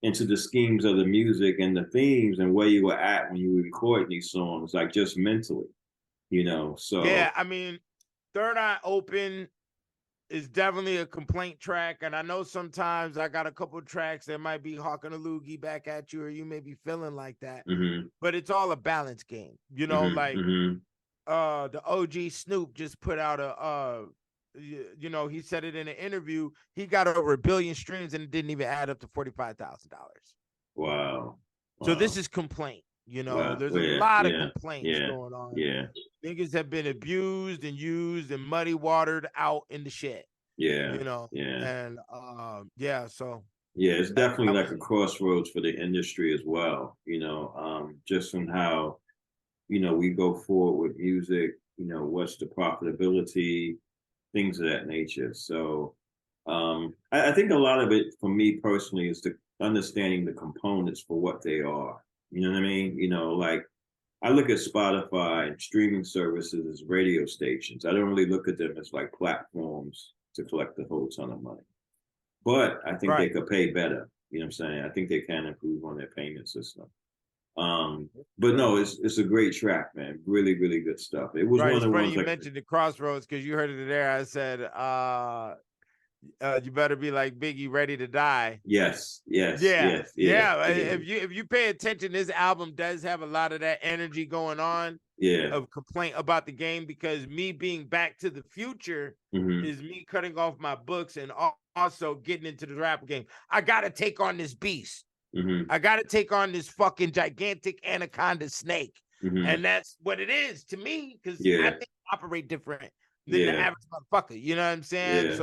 S1: into the schemes of the music and the themes and where you were at when you were recording these songs, like just mentally, you know. So
S2: yeah, I mean, Third Eye Open is definitely a complaint track, and I know sometimes I got a couple of tracks that might be hawking a loogie back at you, or you may be feeling like that. But it's all a balance game, you know. Like the OG Snoop just put out you know, he said it in an interview. He got over 1 billion streams, and it didn't even add up to $45,000.
S1: Wow.
S2: So this is complaint. You know, there's a lot of complaints going on. Niggas have been abused and used and muddy watered out in the shit. You know. And so
S1: it's definitely like a crossroads for the industry as well. You know, just from how, you know, we go forward with music. You know, what's the profitability, things of that nature. So I think a lot of it for me personally is the understanding the components for what they are. You know what I mean? You know, like I look at Spotify and streaming services as radio stations. I don't really look at them as like platforms to collect a whole ton of money. But I think they could pay better. You know what I'm saying? I think they can improve on their payment system. But no, it's a great track, man. Really, really good stuff. It was
S2: Right,
S1: one of
S2: it's
S1: the
S2: funny
S1: ones
S2: you
S1: like
S2: mentioned the Crossroads because you heard it there. I said, you better be like Biggie, ready to die.
S1: yes.
S2: Yeah. If you pay attention, this album does have a lot of that energy going on.
S1: Yeah.
S2: Of complaint about the game, because me being Back to the Future is me cutting off my books and also getting into the rap game. I gotta take on this beast. I gotta take on this fucking gigantic anaconda snake. And that's what it is to me, because I think I operate different than the average motherfucker. You know what I'm saying?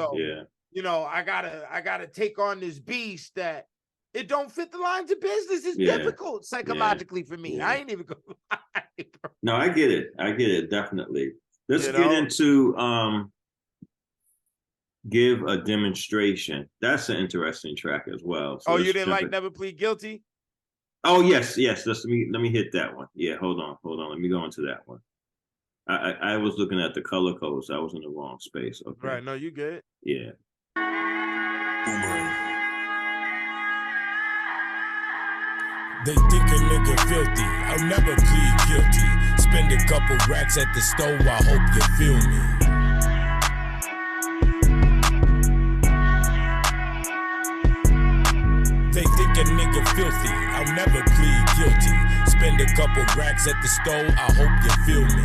S2: You know, I gotta take on this beast that it don't fit the lines of business. It's difficult psychologically for me. I ain't even gonna lie, bro.
S1: No, I get it, definitely. Let's get into Give a Demonstration. That's an interesting track as well. So
S2: you didn't like Never Plead Guilty?
S1: Oh, yes. Let me hit that one. Yeah, hold on. Let me go into that one. I was looking at the color code, so I was in the wrong space. Okay.
S2: Right, no, you good.
S1: Yeah.
S3: They think a nigga filthy, I'll never plead guilty. Spend a couple racks at the stove, I hope you feel me. They think a nigga filthy, I'll never plead guilty. Spend a couple racks at the stove, I hope you feel me.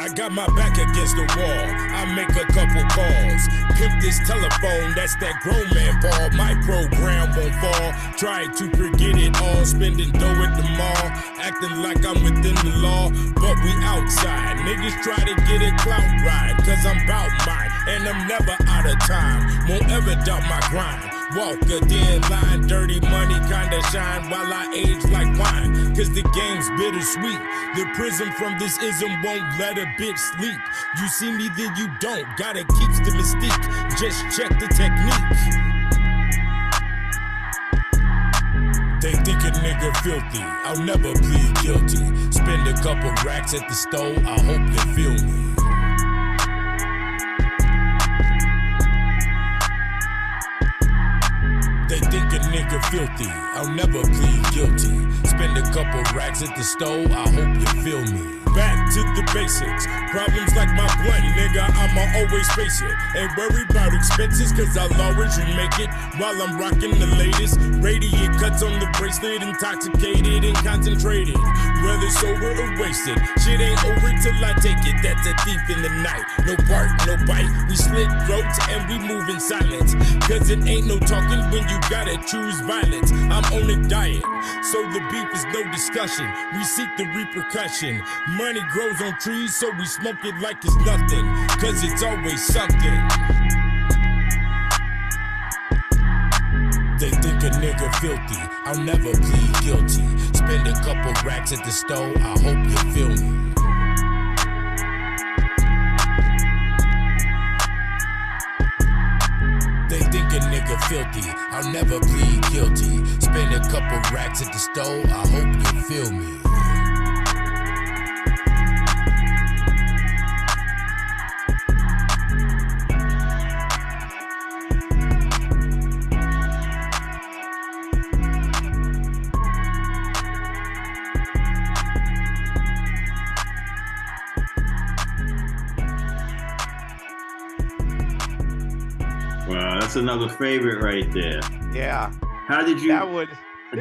S3: I got my back against the wall, I make a couple calls. Pimp this telephone, that's that grown man ball. My program won't fall. Trying to forget it all, spending dough at the mall. Acting like I'm within the law, but we outside. Niggas try to get a clout ride, cause I'm bout mine. And I'm never out of time, won't ever doubt my grind. Walk a dead line, dirty money kinda shine while I age like wine. Cause the game's bittersweet. The prison from this ism won't let a bitch sleep. You see me, then you don't. Gotta keep the mystique. Just check the technique. They think a nigga filthy. I'll never plead guilty. Spend a couple racks at the stove. I hope you feel me. They think a nigga filthy, I'll never plead guilty. Spend a couple racks at the stove, I hope you feel me. Back to the basics, problems like my blunt, nigga, I'ma always face it. Ain't worried about expenses, cause I'll always remake it. While I'm rocking the latest, radiant cuts on the bracelet. Intoxicated and concentrated, whether sober or wasted. Shit ain't over till I take it, that's a thief in the night. No bark, no bite, we slit throats and we move in silence. Cause it ain't no talking when you gotta choose violence. I'm on a diet, so the beef is no discussion. We seek the repercussion. Money grows on trees, so we smoke it like it's nothing. Cause it's always something. They think a nigga filthy, I'll never plead guilty. Spend a couple racks at the stove, I hope you feel me. They think a nigga filthy, I'll never plead guilty. Spend a couple racks at the stove, I hope you feel me.
S1: Wow, that's another favorite right there.
S2: Yeah.
S1: How did you?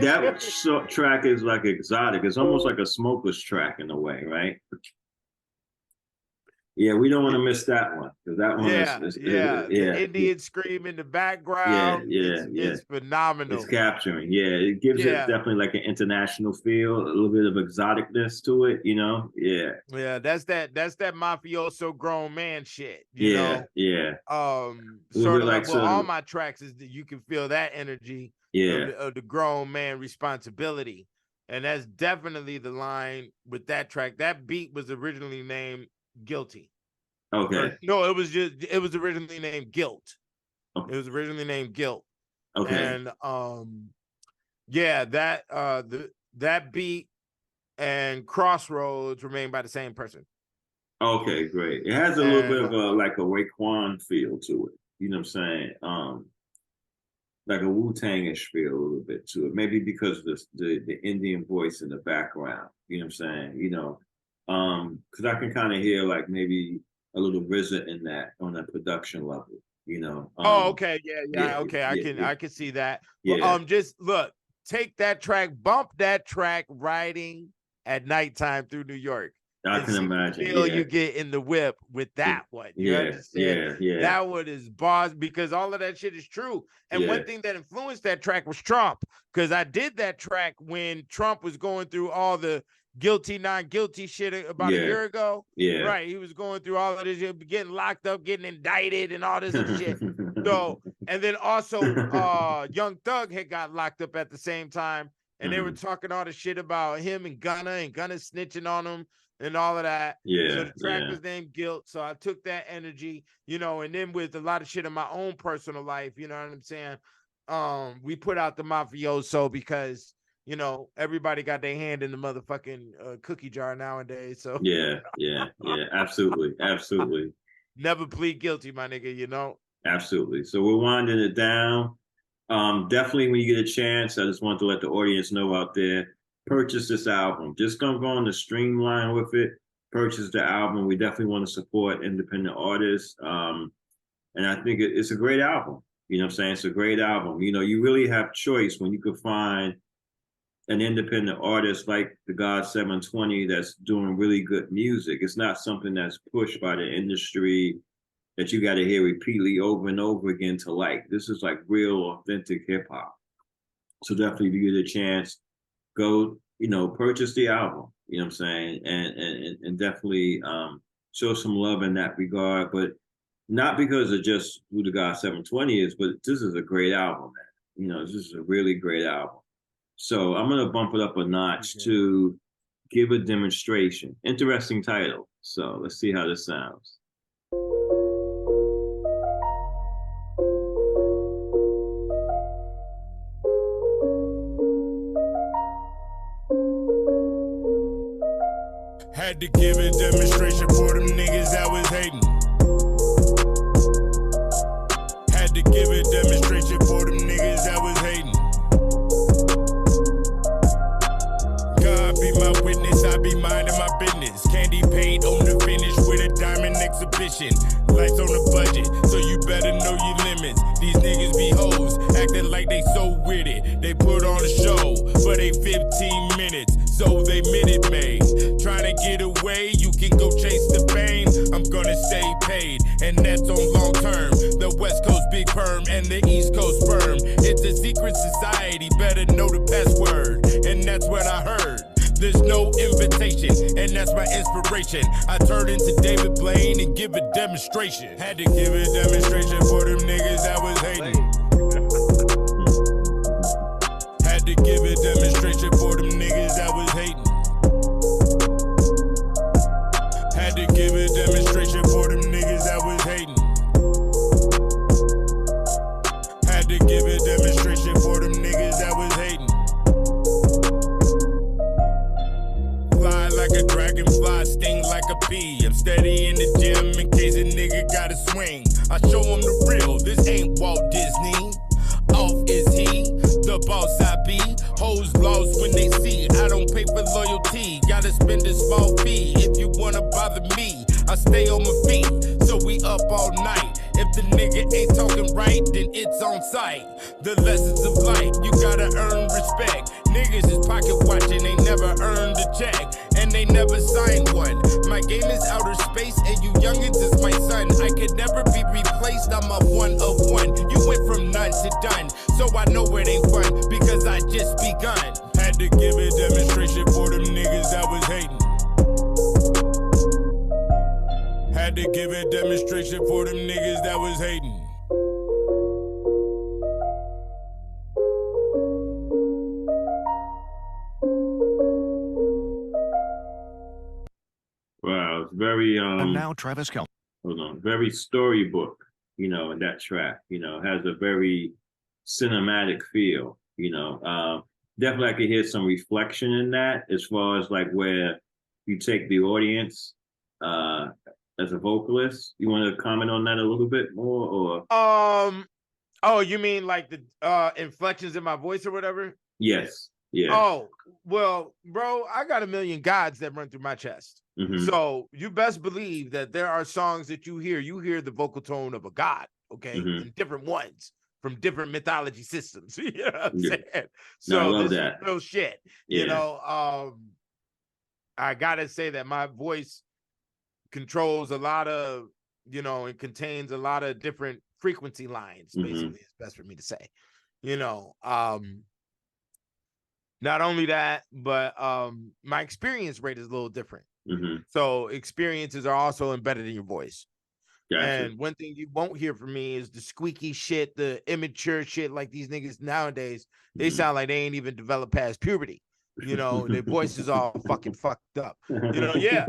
S2: That
S1: Track is like exotic. It's almost like a smoker's track in a way, right? Yeah, we don't want to miss that one because that one is
S2: The Indian scream in the background. It's phenomenal.
S1: It's capturing. Yeah, it gives it definitely like an international feel, a little bit of exoticness to it. You know. Yeah.
S2: Yeah, that's that mafioso grown man shit. You know? Sort of like all my tracks is that you can feel that energy. Of the grown man responsibility, and that's definitely the line with that track. That beat was originally named Guilty.
S1: Okay.
S2: No, it was originally named Guilt. It was originally named Guilt.
S1: Okay.
S2: And that beat and Crossroads remain by the same person.
S1: Okay, great. It has a little bit of like a Raekwon feel to it. You know what I'm saying? like a Wu-Tang-ish feel a little bit to it. Maybe because of the Indian voice in the background. You know what I'm saying? You know, because I can kind of hear like maybe a little RZA in that on a production level. You know.
S2: Oh, okay, yeah,
S1: yeah,
S2: okay. I can see that.
S1: Yeah.
S2: Well, just look, take that track, bump that track, riding at nighttime through New York.
S1: I can imagine.
S2: The feel you get in the whip with that one. You understand?
S1: Yeah.
S2: That one is boss because all of that shit is true. And one thing that influenced that track was Trump, because I did that track when Trump was going through all the guilty, non-guilty shit about a year ago.
S1: Yeah.
S2: Right. He was going through all of this, getting locked up, getting indicted, and all this other shit. So, and then also Young Thug had got locked up at the same time, and they were talking all the shit about him and Gunna snitching on him and all of that.
S1: Yeah.
S2: So the track was named Guilt. So I took that energy, you know, and then with a lot of shit in my own personal life, you know what I'm saying? We put out the Mafioso because, you know, everybody got their hand in the motherfucking cookie jar nowadays. So
S1: yeah, absolutely.
S2: Never plead guilty, my nigga, you know?
S1: Absolutely. So we're winding it down. Definitely when you get a chance, I just want to let the audience know out there, purchase this album. Just don't go on the streamline with it. Purchase the album. We definitely want to support independent artists. And I think it's a great album. You know what I'm saying? It's a great album. You know, you really have choice when you can find an independent artist like the God 720 that's doing really good music. It's not something that's pushed by the industry that you got to hear repeatedly over and over again to like. This is like real, authentic hip hop. So definitely, if you get a chance, go, you know, purchase the album. You know what I'm saying, and definitely show some love in that regard. But not because of just who the God 720 is, but this is a great album, man. You know, this is a really great album. So I'm gonna bump it up a notch to Give a Demonstration. Interesting title. So let's see how this sounds.
S3: Had to give a demonstration for them niggas that was hating. Had to give a demonstration for them niggas that was hating. God be my witness, I be minding my business. Candy paint on the finish with a diamond exhibition. Lights on the budget, so you better know your limits. These niggas be hoes, acting like they so with it. They put on a show for they 15 minutes. So they Minute Maid, trying to get away, you can go chase the pain. I'm gonna stay paid, and that's on long term. The West Coast big perm and the East Coast sperm. It's a secret society, better know the password. And that's what I heard. There's no invitation, and that's my inspiration. I turn into David Blaine and give a demonstration. Had to give a demonstration for them niggas that was hating. Had to give a demonstration for them niggas that was hating. Had to give a demonstration for them niggas that was hating. Had to give a demonstration for them niggas that was hating. Fly like a dragonfly, sting like a bee. I'm steady in the gym in case a nigga gotta swing. I show him the real, this ain't Walt Disney. Off is he, the boss I be. Hoes lost when they see I don't pay for loyalty. Gotta spend a small fee if you wanna bother me. I stay on my feet, so we up all night. If the nigga ain't talking right, then it's on sight. The lessons of life, you gotta earn respect. Niggas is pocket watching, they never earned a check. And they never signed one. My game is outer space, and you youngins is my son. I could never be replaced, I'm a one of one. You went from none to done, so I know it ain't fun, because I just begun. Had to give a demonstration for them niggas that was hating. Had to give a demonstration for them niggas that was hating.
S1: Wow, it's very
S5: And now Travis Kelce.
S1: hold on, very storybook, you know, in that track, you know, has a very cinematic feel, you know. Definitely I could hear some reflection in that as far as like where you take the audience as a vocalist. You want to comment on that a little bit more, or
S2: Oh, you mean like the inflections in my voice or whatever?
S1: Yes. Yeah.
S2: Oh, well, bro, I got a million gods that run through my chest. So you best believe that there are songs that you hear the vocal tone of a god, okay, and different ones from different mythology systems. You know what I'm saying?
S1: No, I
S2: So
S1: love
S2: this
S1: that.
S2: is real shit.
S1: Yeah.
S2: You know, I gotta say that my voice controls a lot of, you know, it contains a lot of different frequency lines, basically, it's best for me to say. You know, not only that, but my experience rate is a little different. So experiences are also embedded in your voice.
S1: Gotcha.
S2: And one thing you won't hear from me is the squeaky shit, the immature shit. Like these niggas nowadays, they sound like they ain't even developed past puberty. You know, their voice is all fucking fucked up. You know, yeah.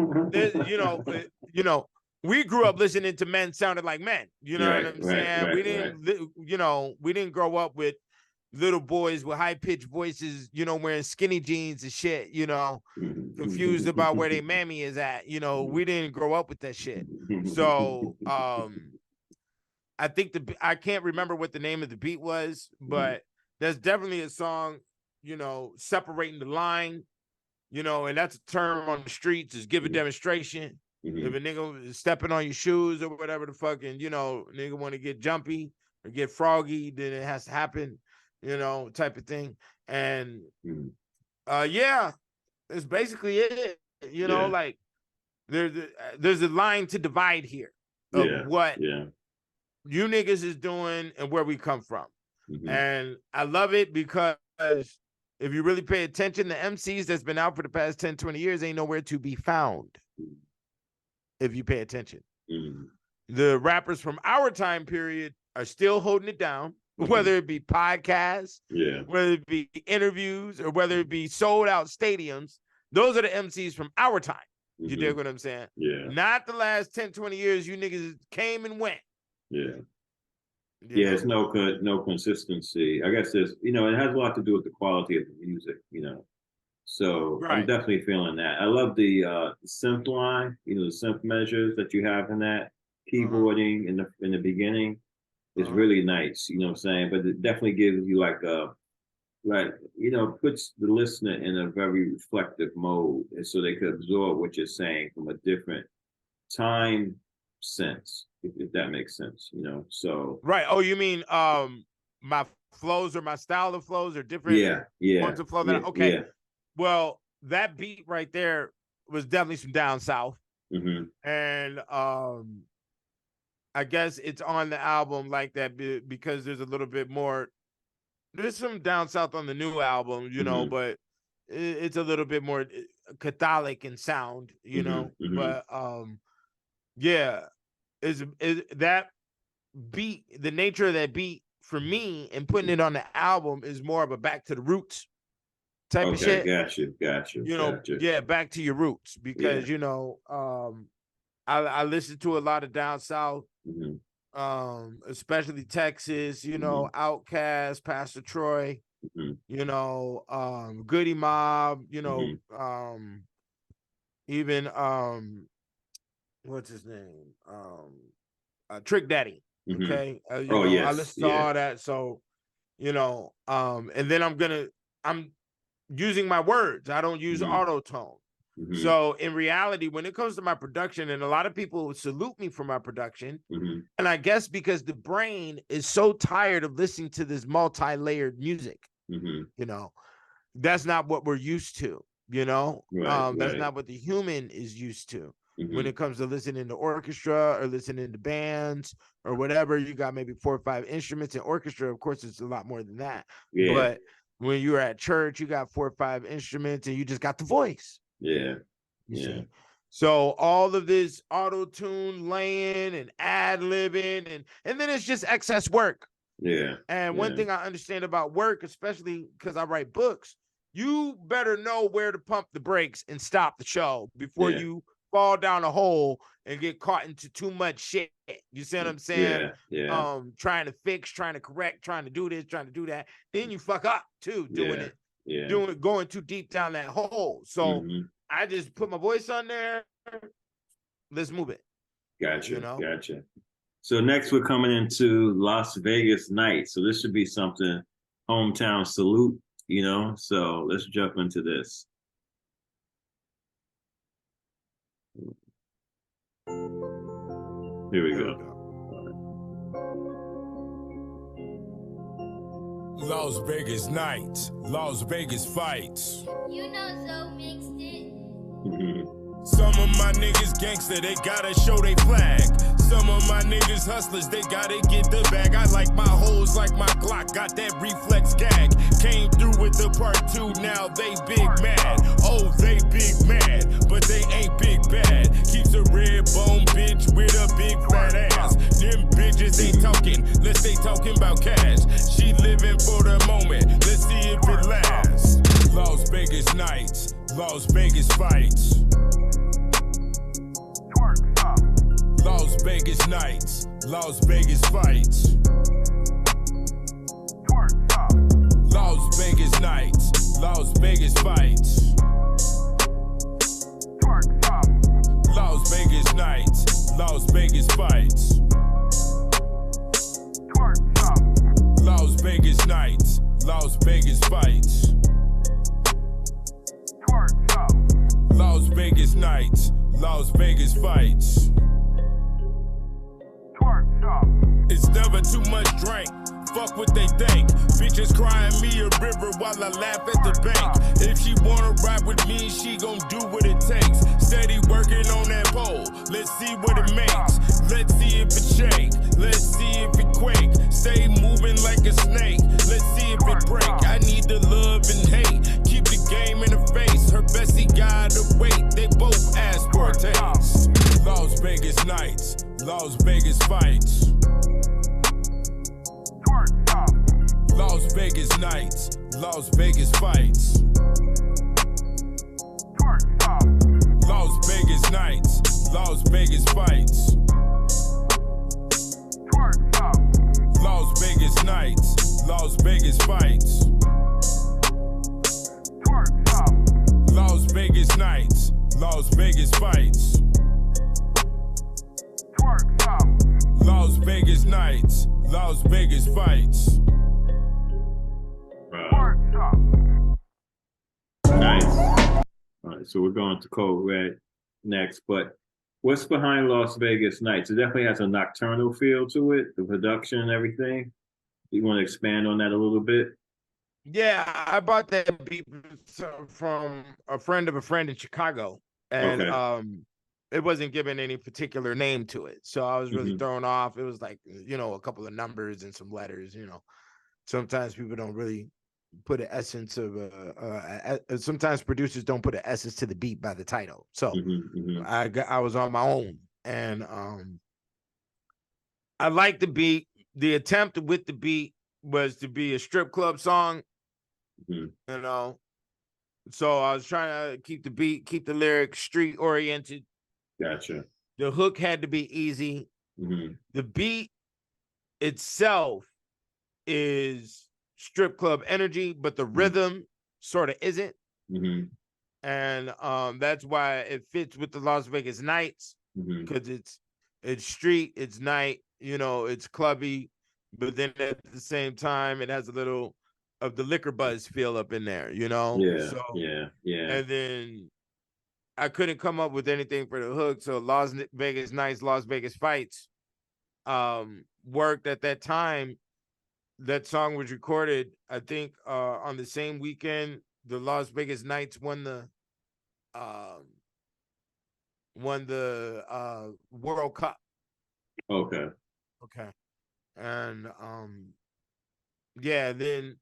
S2: You know, we grew up listening to men sounded like men. You know what I'm saying? We didn't, you know, we didn't grow up with little boys with high-pitched voices, you know, wearing skinny jeans and shit, you know, confused about where their mammy is at. You know, we didn't grow up with that shit. So I think I can't remember what the name of the beat was, but there's definitely a song, you know, separating the line, you know, and that's a term on the streets, is give a demonstration. If a nigga is stepping on your shoes or whatever the fucking, you know, nigga want to get jumpy or get froggy, then it has to happen, you know, type of thing. And yeah, that's basically it. You know, like there's a line to divide here of what you niggas is doing and where we come from. And I love it because if you really pay attention, the MCs that's been out for the past 10, 20 years ain't nowhere to be found. If you pay attention, the rappers from our time period are still holding it down, whether it be podcasts, whether it be interviews, or whether it be sold out stadiums. Those are the MCs from our time. You dig what I'm saying? Yeah. Not the last 10, 20 years you niggas came and went. Yeah.
S1: It's no consistency. I guess there's, you know, it has a lot to do with the quality of the music, you know. So I'm definitely feeling that. I love the synth line, you know, the synth measures that you have in that keyboarding in the beginning is really nice, you know what I'm saying? But it definitely gives you like you know, puts the listener in a very reflective mode, and so they could absorb what you're saying from a different time sense, if that makes sense, you know. So
S2: Oh, you mean my flows or my style of flows are different? Forms of flow that okay. Well, that beat right there was definitely some down south. And I guess it's on the album like that because there's a little bit more. There's some down south on the new album, you know, but it's a little bit more Catholic in sound, you know. But yeah, is that beat, the nature of that beat for me and putting it on the album is more of a back to the roots type of shit.
S1: Gotcha.
S2: You know, back to your roots, because you know, I listen to a lot of down south, especially Texas, you know, Outkast, Pastor Troy, you know, Goody Mob, you know, even what's his name? Trick Daddy. Okay. I listen to all that. So, you know, and then I'm using my words. I don't use auto tone. So in reality, when it comes to my production, and a lot of people salute me for my production, and I guess because the brain is so tired of listening to this multi-layered music, you know, that's not what we're used to, you know, that's not what the human is used to. When it comes to listening to orchestra or listening to bands or whatever, you got maybe 4 or 5 instruments. In orchestra, of course, it's a lot more than that. But when you're at church, you got 4 or 5 instruments and you just got the voice. You see? So all of this auto-tune laying and ad-libbing and then it's just excess work. And one thing I understand about work, especially because I write books, you better know where to pump the brakes and stop the show before you fall down a hole and get caught into too much shit. You see what I'm saying? Trying to fix, trying to correct, trying to do this, trying to do that. Then you fuck up too, doing it. Going too deep down that hole. So I just put my voice on there. Let's move it.
S1: Gotcha.
S2: You know?
S1: Gotcha. So next we're coming into Las Vegas Nights. So this should be something, hometown salute, you know? So let's jump into this. Here we go.
S3: Las Vegas Nights, Las Vegas Fights.
S5: You know Zoe mixed it.
S3: Some of my niggas gangster, they gotta show they flag. Some of my niggas hustlers, they gotta get the bag. I like my hoes like my Glock, got that reflex gag. Came through with the part 2, now they big mad. Oh, they big mad, but they ain't big bad. Keeps a red bone bitch with a big fat ass. Them bitches ain't talking, let's they talking about cash. She living for the moment, let's see if it lasts. Las Vegas Nights, Las Vegas Fights. Las Vegas Nights, Las Vegas Fights. Las Vegas Nights, Las Vegas Fights. Las Vegas Nights, Las Vegas Fights. Las Vegas Nights, Las Vegas Fights. Las Vegas Nights, Las Vegas Fights. It's never too much drink. Fuck what they think. Bitches crying me a river while I laugh at the bank. If she wanna ride with me, she gon' do what it takes. Steady working on that pole. Let's see what it makes. Let's see if it shake. Let's see if it quake. Stay moving like a snake. Let's see if it break. I need the love and hate. Keep the game in the face. Her bestie gotta wait. They both ask for a taste. Las Vegas Nights, Las Vegas Fights. Las Vegas Nights, Las Vegas Fights. Las Vegas Nights, Las Vegas Fights. Las Vegas Nights, Las Vegas Fights. Las Vegas Nights, Las Vegas Fights. Las Vegas Nights, Las Vegas Fights.
S1: Nice. All right, so we're going to Code Red next. But what's behind Las Vegas Nights? It definitely has a nocturnal feel to it, the production and everything. You want to expand on that a little bit?
S2: Yeah, I bought that beat from a friend of a friend in Chicago, and it wasn't given any particular name to it, so I was really thrown off. It was like, you know, a couple of numbers and some letters. You know, sometimes people don't really put an essence of sometimes producers don't put an essence to the beat by the title. So I was on my own, and I liked the beat. The attempt with the beat was to be a strip club song, you know. So I was trying to keep the beat, keep the lyrics street oriented.
S1: Gotcha.
S2: The hook had to be easy. The beat itself is strip club energy, but the rhythm sort of isn't. And that's why it fits with the Las Vegas Nights, because it's street, it's night, you know, it's clubby, but then at the same time it has a little of the liquor buzz feel up in there, you know. And then I couldn't come up with anything for the hook, so Las Vegas Nights, Las Vegas Fights worked at that time. That song was recorded, I think, on the same weekend the Las Vegas Nights won the World Cup. Okay. And yeah, then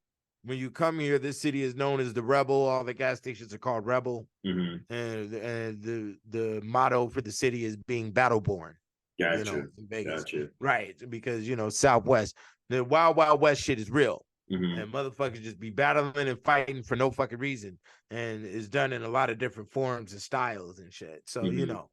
S2: when you come here, this city is known as the Rebel. All the gas stations are called Rebel. And the motto for the city is being battle-born.
S1: Gotcha.
S2: You know, in Vegas.
S1: Gotcha.
S2: Right, because, you know, Southwest, the Wild Wild West shit is real. And motherfuckers just be battling and fighting for no fucking reason. And it's done in a lot of different forms and styles and shit. So, you know,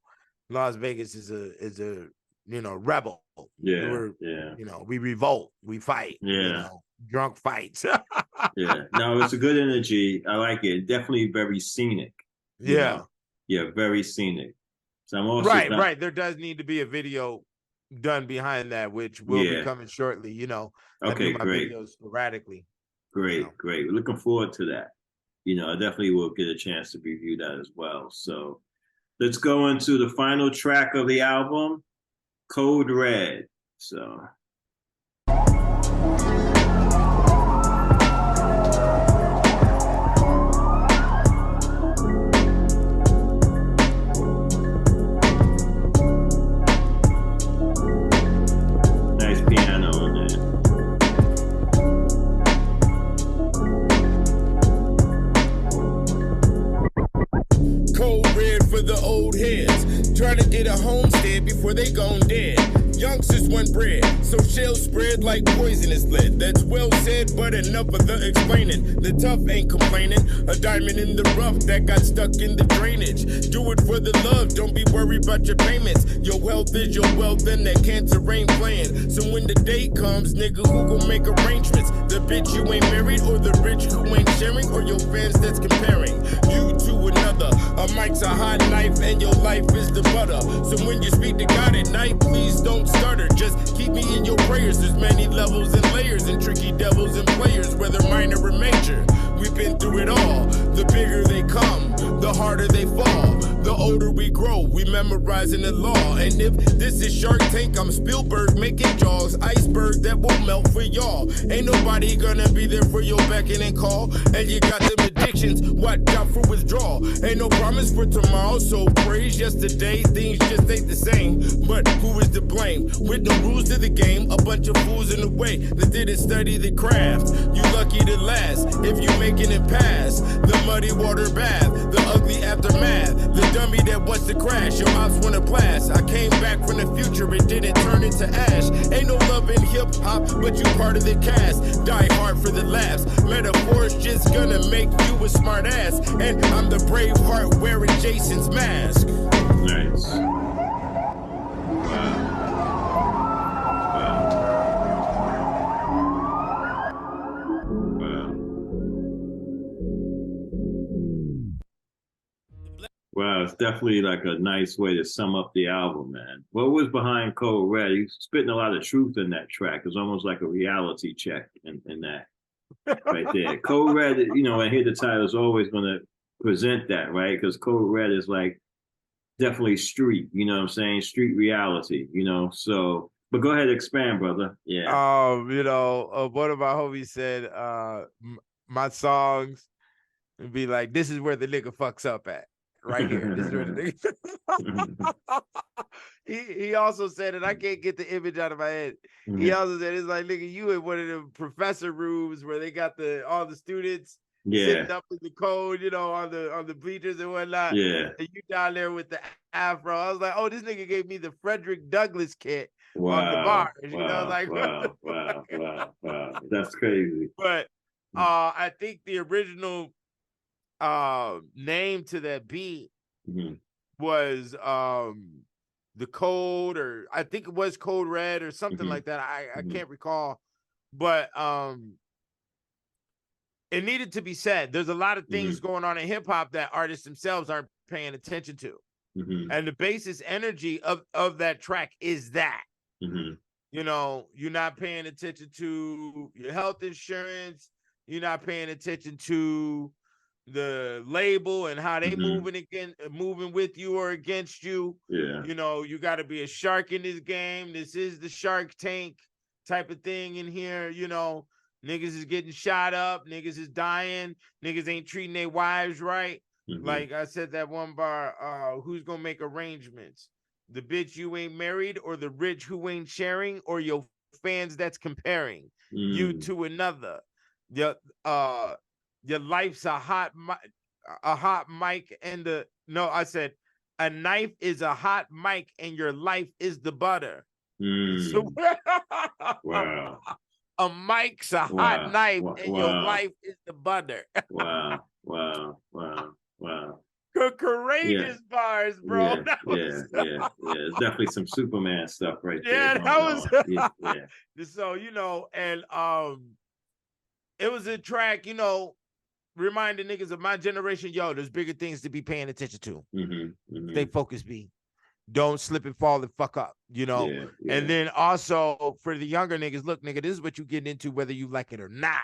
S2: Las Vegas is a you know, rebel. You know, we revolt, we fight. You know, drunk fights.
S1: No, it's a good energy. I like it. Definitely very scenic.
S2: Yeah,
S1: very scenic. So I'm also
S2: right. There does need to be a video done behind that, which will be
S1: Yeah.
S2: coming shortly. You know, I
S1: Okay,
S2: do my
S1: great.
S2: videos sporadically.
S1: Great,
S2: you know.
S1: great. We're looking forward to that. You know, I definitely will get a chance to review that as well. So let's go into the final track of the album, Code Red. So nice piano in there.
S3: Cold red for the old heads, trying to get a homestead before they gone dead. Youngsters want bread, so shells spread like poisonous lead. That's well said, but enough of the explaining. The tough ain't complaining. A diamond in the rough that got stuck in the drainage. Do it for the love, don't be worried about your payments. Your wealth is your wealth, and that cancer ain't playing. So when the day comes, nigga, who gon' make arrangements? The bitch you ain't married, or the rich who ain't sharing, or your fans that's comparing you to another. A mic's a hot knife, and your life is the butter. So when you speak to God at night, please don't stutter. Just keep me in your prayers. There's many levels and layers, and tricky devils and players, whether minor or major. We've been through it all. The bigger they come, the harder they fall. The older we grow, we memorizing the law. And if this is Shark Tank, I'm Spielberg making jaws. Iceberg that will melt for y'all. Ain't nobody gonna be there for your beckon and call. And you got them addictions, watch out for withdrawal. Ain't no promise for tomorrow, so praise yesterday. Things just ain't the same, but who is to blame? With no rules to the game, a bunch of fools in the way that didn't study the craft. You lucky to last if you making it past the muddy water bath, the ugly aftermath, the dummy that wants to crash. Your ops wanna blast. I came back from the future, it didn't turn into ash. Ain't no love in hip hop, but you part of the cast. Die hard for the laughs. Metaphors just gonna make you a smart ass. And I'm the brave heart wearing Jason's mask.
S1: Nice. Wow. Wow, it's definitely like a nice way to sum up the album, man. What was behind Code Red? He's spitting a lot of truth in that track. It's almost like a reality check in that right there. Code Red, you know, I hear the title is always going to present that, right? Because Code Red is like definitely street, you know what I'm saying? Street reality, you know? So, but go ahead, expand, brother. Yeah.
S2: You know, one of my homies said, my songs would be like, this is where the nigga fucks up at. Right here. This is where the nigga. He also said, and I can't get the image out of my head. He also said, it's like, nigga, you in one of the professor rooms where they got all the students sitting up in the code, you know, on the bleachers and whatnot.
S1: Yeah.
S2: And you down there with the afro. I was like, oh, this nigga gave me the Frederick Douglass kit on the bars. You know, like
S1: wow. That's crazy.
S2: But I think the original name to that beat was the Code, or I think it was Code Red or something like that. I can't recall, but it needed to be said. There's a lot of things going on in hip hop that artists themselves aren't paying attention to, and the basis energy of that track is that you know, you're not paying attention to your health insurance, you're not paying attention to the label and how they moving with you or against you. You know, you got to be a shark in this game. This is the Shark Tank type of thing in here. You know, niggas is getting shot up, niggas is dying, niggas ain't treating their wives right. Like I said, that one bar, who's gonna make arrangements? The bitch you ain't married, or the rich who ain't sharing, or your fans that's comparing you to another. Your life's a hot mic, and I said a knife is a hot mic, and your life is the butter. So,
S1: wow.
S2: A mic's a hot knife, and your life is the butter.
S1: Wow.
S2: Courageous bars, bro.
S1: It's definitely some Superman stuff right there.
S2: Yeah, that was. So, you know, and it was a track, you know, reminding niggas of my generation, yo, there's bigger things to be paying attention to. Stay focused, B. don't slip and fall and fuck up, you know.
S1: Yeah, yeah.
S2: And then also for the younger niggas, look, nigga, this is what you get into whether you like it or not.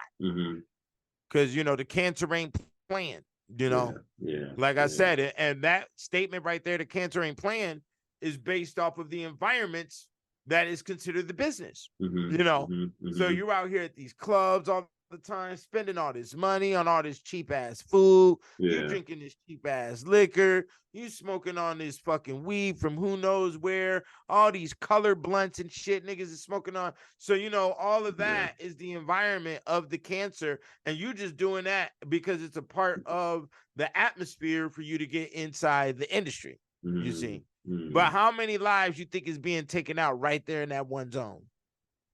S2: Because, you know, the cancer ain't playing, you know.
S1: Yeah.
S2: Like I said, and that statement right there, the cancer ain't playing, is based off of the environments that is considered the business, you know. So you're out here at these clubs all the time, spending all this money on all this cheap ass food. You drinking this cheap ass liquor. You smoking on this fucking weed from who knows where. All these color blunts and shit niggas is smoking on. So, you know, all of that is the environment of the cancer. And you just doing that because it's a part of the atmosphere for you to get inside the industry, you see. But how many lives you think is being taken out right there in that one zone?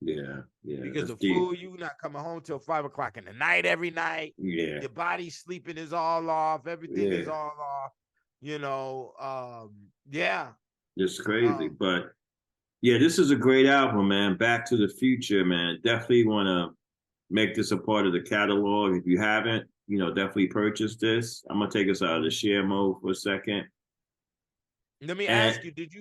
S1: Yeah.
S2: Because the food, you not coming home till 5 o'clock in the night every night.
S1: Yeah.
S2: Your body sleeping is all off. Everything is all off. You know,
S1: It's crazy. But yeah, this is a great album, man. Back to the Future, man. Definitely want to make this a part of the catalog. If you haven't, you know, definitely purchase this. I'm gonna take us out of the share mode for a second.
S2: Let me ask you, did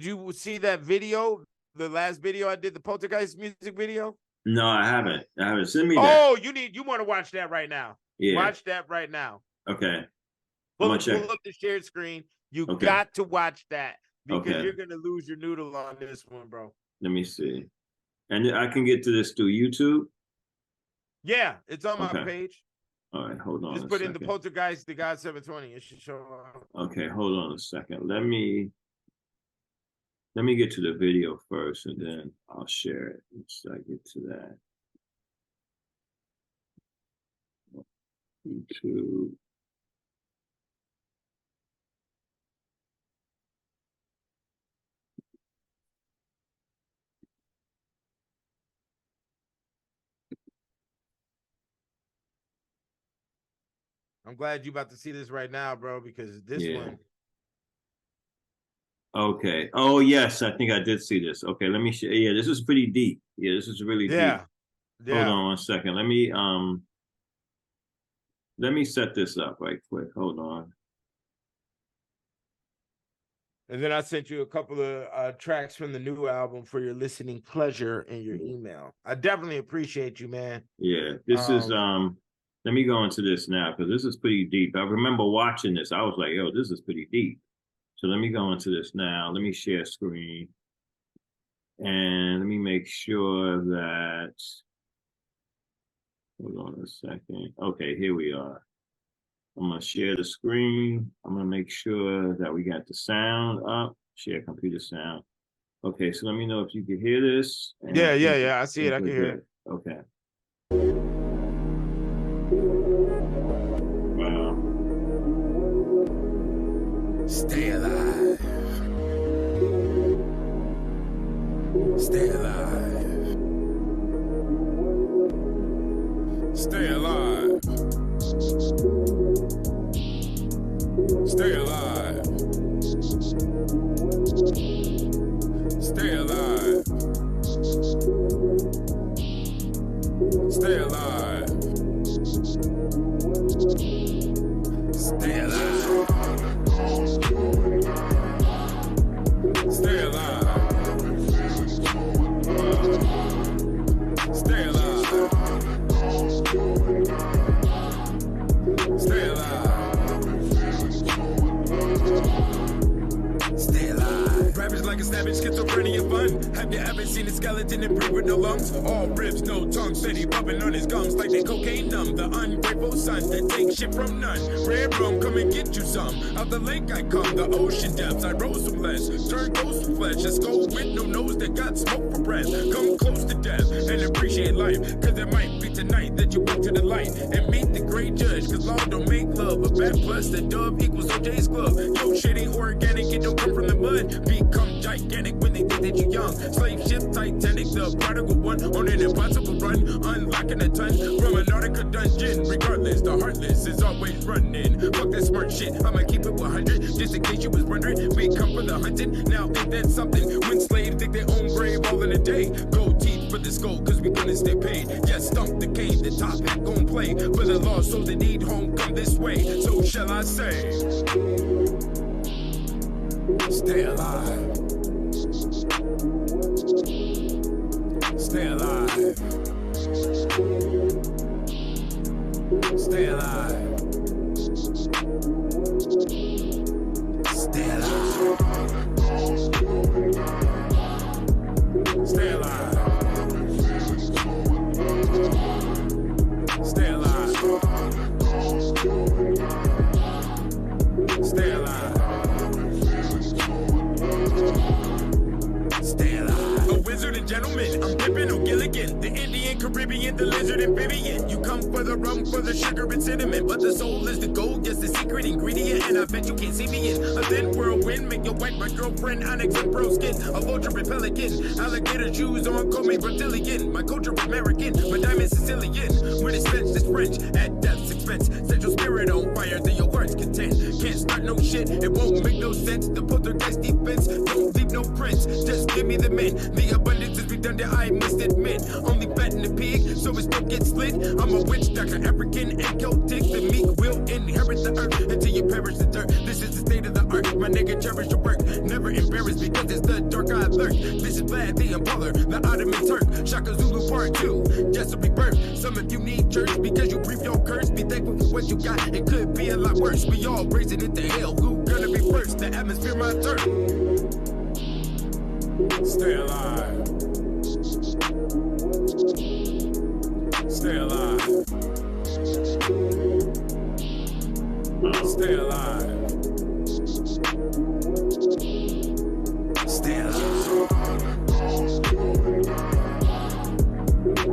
S2: you see that video? The last video I did, the Poltergeist music video?
S1: No, I haven't. Send me that.
S2: Oh, you want to watch that right now.
S1: Yeah.
S2: Watch that right now.
S1: Okay.
S2: Pull up the shared screen. You got to watch that because you're going to lose your noodle on this one, bro.
S1: Let me see. And I can get to this through YouTube?
S2: Yeah, it's on my page.
S1: All right, hold on.
S2: Just put in the Poltergeist, the God 720. It should show up.
S1: Okay, hold on a second. Let me get to the video first, and then I'll share it once I get to that. YouTube.
S2: I'm glad you about to see this right now, bro, because this one.
S1: Okay. Oh, yes. I think I did see this. Okay. Let me share. Yeah, this is pretty deep. Yeah, this is really deep. Hold on 1 second. Let me set this up right quick. Hold on.
S2: And then I sent you a couple of tracks from the new album for your listening pleasure in your email. I definitely appreciate you, man.
S1: Yeah, this is let me go into this now because this is pretty deep. I remember watching this. I was like, yo, this is pretty deep. So let me go into this now. Let me share screen. And let me make sure that, hold on a second. Okay, here we are. I'm gonna share the screen. I'm gonna make sure that we got the sound up. Share computer sound. Okay, so let me know if you can hear this.
S2: Yeah. I see it. I can hear it.
S1: Okay. Wow.
S3: Stay alive. Stay alive. Stay alive. Stay alive. Stay alive. Stay alive. Stay alive. Stay alive. Stay alive. Stay alive. Stay alive. Ravage like a savage, schizophrenia fun. Have you ever seen a skeleton and breathe with no lungs? All ribs, no tongue, steady rubbing on his gums like they cocaine numb. The ungrateful sons that take shit from none. Red rum, come and get you some. Out the lake I come, the ocean depths. I rose from less, turn ghost to flesh. A skull with no nose that got smoke for breath. Come close to death and appreciate life. Cause it might be tonight that you went to the light and meet the great judge. Cause law don't make love. A bad plus the dub equals OJ's glove. Yo, shit ain't organic, it don't come from the mud. Become gigantic when they think that you're young. Slave ship Titanic, the prodigal one on an impossible run. Unlocking a ton from an Antarctica dungeon. Regardless, the heartless is always running. Fuck that smart shit, I'ma keep it 100. Just in case you was wondering, we come for the hunting. Now ain't that something? When slaves dig their own grave all in a day. Gold teeth for the skull, cause we gonna stay paid. Yes, stomp the game, the top hat gon' play. For the lost souls that need home, come this way. So shall I say? Stay alive. Stay alive. Stay alive. Stay alive. Stay alive. Stay alive. Stay alive. Stay alive. A wizard and gentleman, I'm Pippin O'Gilligan, the Indian, Caribbean, the lizard amphibian. You come for the rum, for the sugar and cinnamon, but the soul is the gold, yes, the secret ingredient. And I bet you can't see me in a thin whirlwind. Make your wife my girlfriend, onyx and pearl skin, a vulture and pelican, alligator shoes on, call me Brazilian. My culture American, my diamond Sicilian. When it's French, it's French, at death's expense. Set your spirit on fire, then your words content. Can't start no shit, it won't make no sense. The poltergeist defense, don't leave no prints. Just give me the men. The abundance is redundant, I must admit. Only fatting the pig, so it don't get split. I'm a witch doctor, African and Celtic. The meek will inherit the earth until you perish the dirt. This is the state of the art. My nigga, cherish your work. Never embarrassed because it's the dark I lurk. This is Vlad the Impaler, the Ottoman Turk. Shaka Zulu Part 2, just a rebirth. Some of you need church because you breathe your curse. Be thankful for what you got, it could be a lot worse. We all racing into hell, who gonna be first? The atmosphere my turn. Stay alive. Stay alive. Stay alive. Stay alive.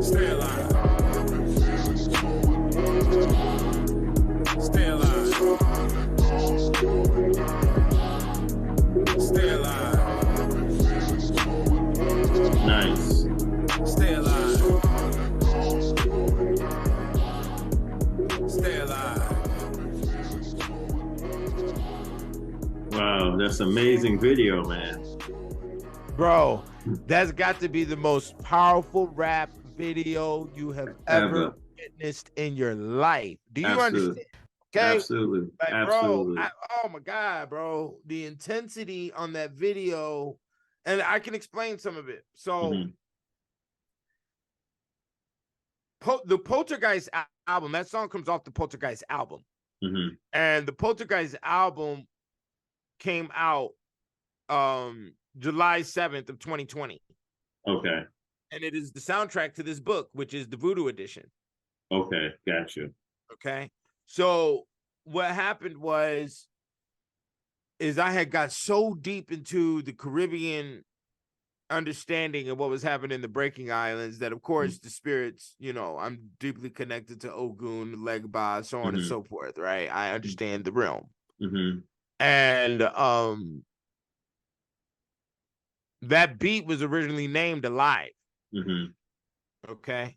S3: Stay alive. Stay alive. Stay alive.
S1: Nice.
S3: Stay alive. Stay alive.
S1: Wow, that's amazing video, man.
S2: Bro, that's got to be the most powerful rap video you have ever witnessed in your life. Do you understand? Okay.
S1: Absolutely.
S2: Like,
S1: Absolutely.
S2: bro, oh my God, bro. The intensity on that video, and I can explain some of it. So the Poltergeist album, that song comes off the Poltergeist album. And the Poltergeist album came out July 7th of 2020.
S1: Okay.
S2: And it is the soundtrack to this book, which is the Voodoo edition.
S1: Okay, gotcha.
S2: Okay. So what happened is I had got so deep into the Caribbean understanding of what was happening in the Breaking Islands that, of course, the spirits, you know, I'm deeply connected to Ogun, Legba, so on and so forth, right? I understand the realm. And that beat was originally named Alive. Okay.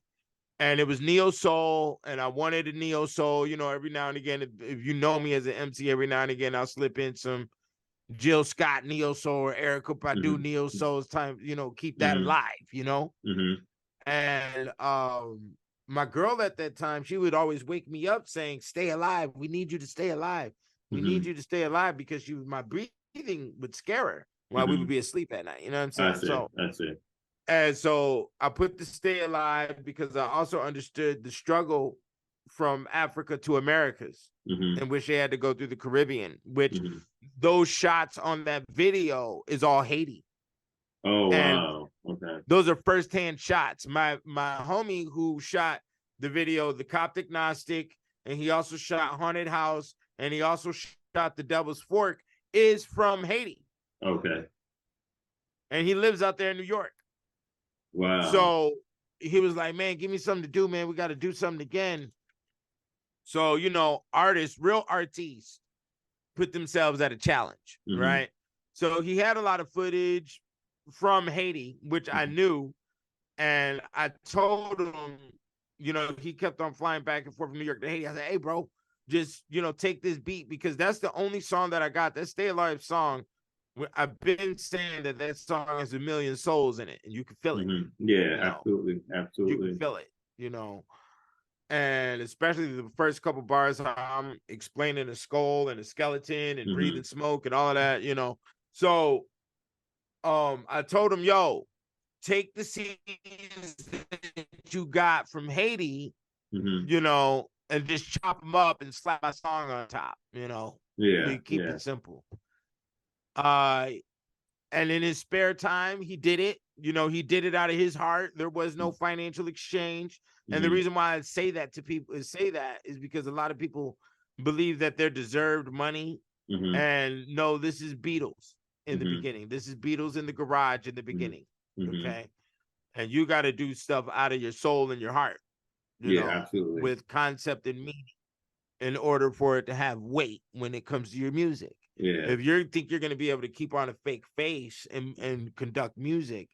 S2: And it was neo soul, and I wanted a neo soul. You know, every now and again, if you know me as an MC, every now and again I'll slip in some Jill Scott neo soul or Erykah Badu neo soul's time. You know, keep that alive. You know, and my girl at that time, she would always wake me up saying, "Stay alive. We need you to stay alive. We need you to stay alive," because my breathing would scare her while we would be asleep at night. You know what I'm saying?
S1: That's it.
S2: And so I put the Stay Alive because I also understood the struggle from Africa to Americas, in which they had to go through the Caribbean, which those shots on that video is all Haiti.
S1: Oh,
S2: and
S1: wow. Okay.
S2: those are firsthand shots. My homie who shot the video, the Coptic Gnostic, and he also shot Haunted House, and he also shot The Devil's Fork, is from Haiti.
S1: Okay.
S2: And he lives out there in New York.
S1: Wow.
S2: So he was like, "Man, give me something to do, man. We got to do something again." So, you know, artists, real artists, put themselves at a challenge, right? So he had a lot of footage from Haiti, which I knew. And I told him, you know, he kept on flying back and forth from New York to Haiti. I said, "Hey, bro, just, you know, take this beat," because that's the only song that I got. That Stay Alive song, I've been saying that song has 1 million souls in it, and you can feel it.
S1: Yeah, absolutely.
S2: You can feel it, you know. And especially the first couple bars, how I'm explaining a skull and a skeleton and breathing smoke and all of that, you know. So I told him, yo, take the scenes that you got from Haiti,
S1: Mm-hmm.
S2: you know, and just chop them up and slap my song on top, you know.
S1: Yeah.
S2: Keep it simple. And in his spare time, he did it. You know, he did it out of his heart. There was no financial exchange. And the reason why I say that to people is because a lot of people believe that they're deserved money.
S1: Mm-hmm.
S2: And no, this is Beatles in the
S1: Mm-hmm.
S2: beginning. This is Beatles in the garage in the beginning.
S1: Mm-hmm.
S2: Okay. And you got to do stuff out of your soul and your heart, you know,
S1: absolutely,
S2: with concept and meaning in order for it to have weight when it comes to your music.
S1: Yeah.
S2: If you think you're going to be able to keep on a fake face and conduct music,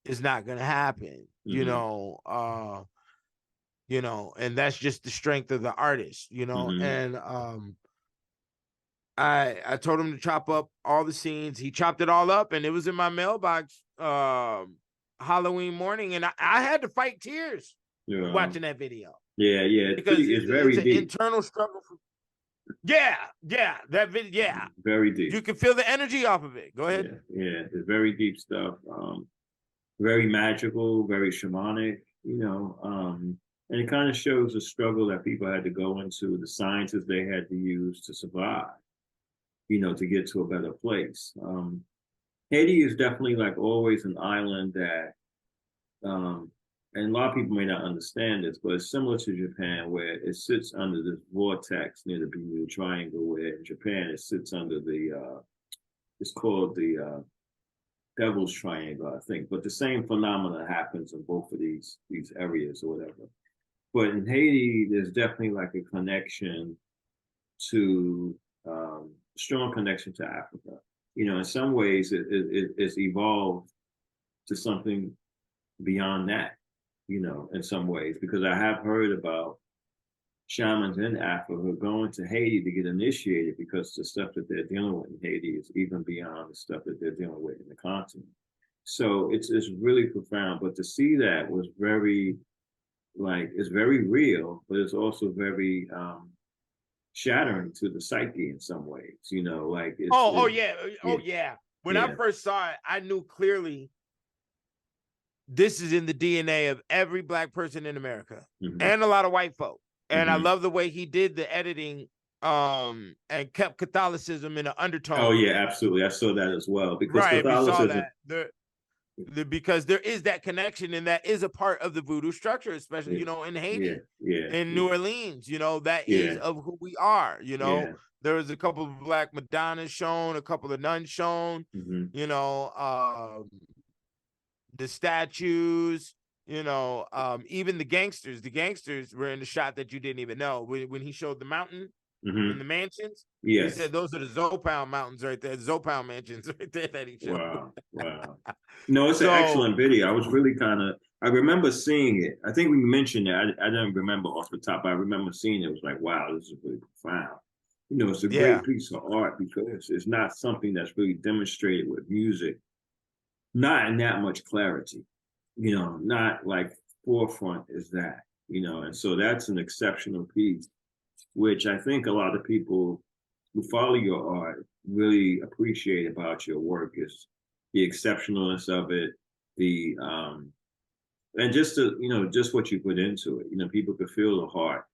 S2: it's not going to happen, you know, and that's just the strength of the artist, you know. And I told him to chop up all the scenes. He chopped it all up and it was in my mailbox Halloween morning, and I had to fight tears watching that video.
S1: Yeah,
S2: because
S1: it's very
S2: an
S1: deep.
S2: internal struggle for, that video,
S1: very deep.
S2: You can feel the energy off of it. Go ahead.
S1: Yeah, it's very deep stuff. Very magical, very shamanic, you know, and it kind of shows the struggle that people had to go into, the sciences they had to use to survive, you know, to get to a better place. Haiti is definitely, like, always an island that, and a lot of people may not understand this, but it's similar to Japan, where it sits under this vortex near the Bermuda Triangle, where in Japan it sits under the, it's called the Devil's Triangle, I think. But the same phenomena happens in both of these areas or whatever. But in Haiti, there's definitely like a connection to, strong connection to Africa. You know, in some ways, it's evolved to something beyond that, you know, in some ways, because I have heard about shamans in Africa going to Haiti to get initiated because the stuff that they're dealing with in Haiti is even beyond the stuff that they're dealing with in the continent. So it's really profound. But to see that was very, like, it's very real, but it's also very shattering to the psyche in some ways, you know, like
S2: yeah. When I first saw it, I knew clearly this is in the DNA of every Black person in America and a lot of white folk. And I love the way he did the editing and kept Catholicism in an undertone.
S1: Oh yeah, absolutely. I saw that as well, because Catholicism,
S2: we saw that. Because there is that connection, and that is a part of the voodoo structure, especially, you know, in Haiti, in New Orleans, you know, that is of who we are, you know. There was a couple of Black Madonnas shown, a couple of nuns shown, you know, the statues, you know, even the gangsters were in the shot that you didn't even know when he showed the mountain in the mansions. He said those are the Zopound mountains right there, Zopound mansions right there that he showed.
S1: Wow. No, it's an excellent video. I was really I remember seeing it. I think we mentioned it. I don't remember off the top, but I remember seeing it. It was like, wow, this is really profound. You know, it's a great piece of art because it's not something that's really demonstrated with music, not in that much clarity, you know, not like forefront is that, you know, and so that's an exceptional piece, which I think a lot of people who follow your art really appreciate about your work, is the exceptionalness of it, the and just you know, just what you put into it. You know, people could feel the heart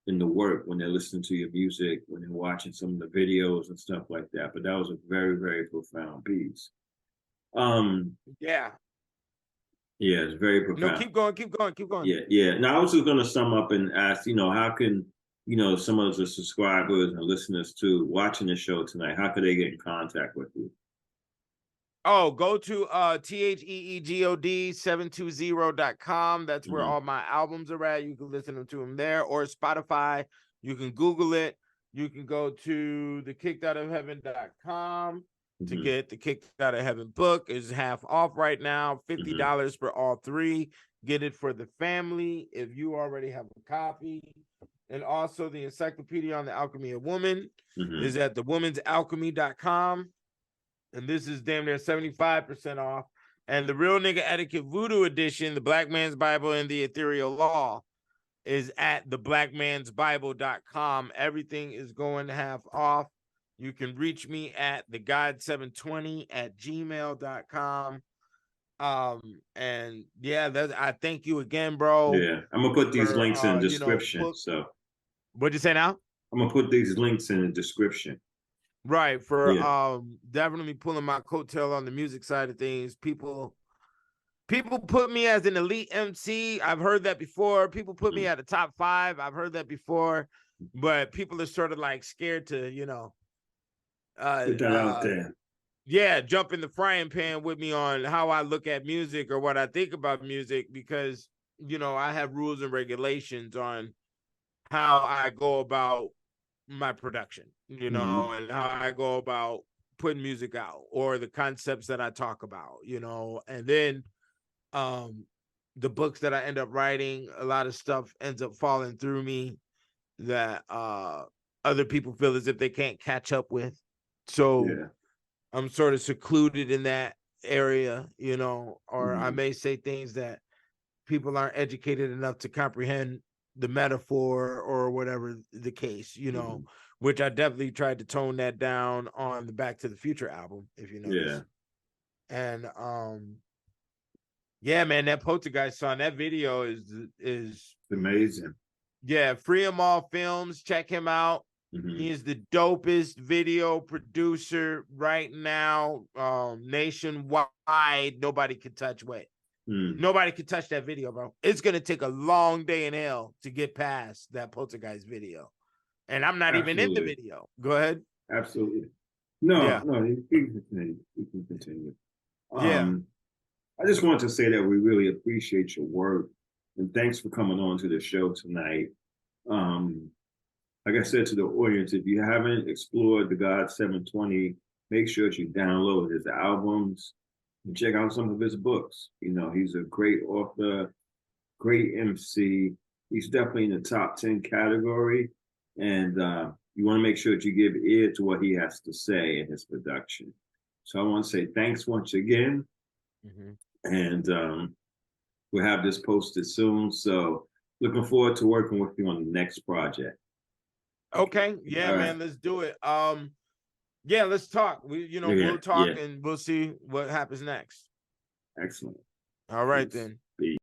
S1: in the work when they're listening to your music, when they're watching some of the videos and stuff like that. But that was a very, very profound piece. Yeah, it's very profound.
S2: No, keep going.
S1: Yeah. Now I was just gonna sum up and ask, you know, how can, you know, some of the subscribers and listeners to watching the show tonight, how could they get in contact with you?
S2: Oh, go to theegod720.com. That's where all my albums are at. You can listen to them there, or Spotify. You can Google it. You can go to thekickedoutofheaven.com to get the Kicked Out of Heaven book. Is half off right now, $50 for all three. Get it for the family if you already have a copy. And also the Encyclopedia on the Alchemy of Woman is at thewomansalchemy.com. And this is damn near 75% off. And the Real Nigga Etiquette Voodoo Edition, the Black Man's Bible and the Ethereal Law, is at theblackmansbible.com. Everything is going half off. You can reach me at thegod720@gmail.com. And yeah, I thank you again, bro.
S1: Yeah, I'm gonna put these
S2: for,
S1: links in the
S2: you know,
S1: description. So
S2: what'd you say now?
S1: I'm gonna put these links in the description.
S2: Right, for
S1: Yeah.
S2: definitely pulling my coattail on the music side of things. People put me as an elite MC. I've heard that before. People put me at a top 5. I've heard that before, but people are sort of like scared to, you know,
S1: Put that out there.
S2: yeah, jump in the frying pan with me on how I look at music or what I think about music, because, you know, I have rules and regulations on how I go about my production, you know, and how I go about putting music out, or the concepts that I talk about, you know. And then the books that I end up writing, a lot of stuff ends up falling through me that other people feel as if they can't catch up with. So
S1: Yeah.
S2: I'm sort of secluded in that area, you know, or I may say things that people aren't educated enough to comprehend the metaphor or whatever the case, you know, which I definitely tried to tone that down on the Back to the Future album, if you notice.
S1: Yeah.
S2: And yeah, man, that Poltergeist song, that video is
S1: It's amazing.
S2: yeah, Free 'em All Films, check him out. He is the dopest video producer right now, nationwide. Nobody can touch what. Nobody can touch that video, bro. It's gonna take a long day in hell to get past that Poltergeist video, and I'm not even in the video. Go ahead.
S1: Absolutely. No,
S2: Yeah.
S1: no, you can continue. You can continue.
S2: Yeah.
S1: I just want to say that we really appreciate your work, and thanks for coming on to the show tonight. Like I said to the audience, if you haven't explored the God 720, make sure that you download his albums and check out some of his books. You know, he's a great author, great MC. He's definitely in the top 10 category. And you want to make sure that you give ear to what he has to say in his production. So I want to say thanks once again. And we'll have this posted soon. So looking forward to working with you on the next project.
S2: Okay. Yeah,
S1: All
S2: man,
S1: right.
S2: let's do it. Yeah, let's talk. We'll talk and we'll see what happens next.
S1: Excellent.
S2: All right,
S1: Peace.
S2: then.
S1: Peace.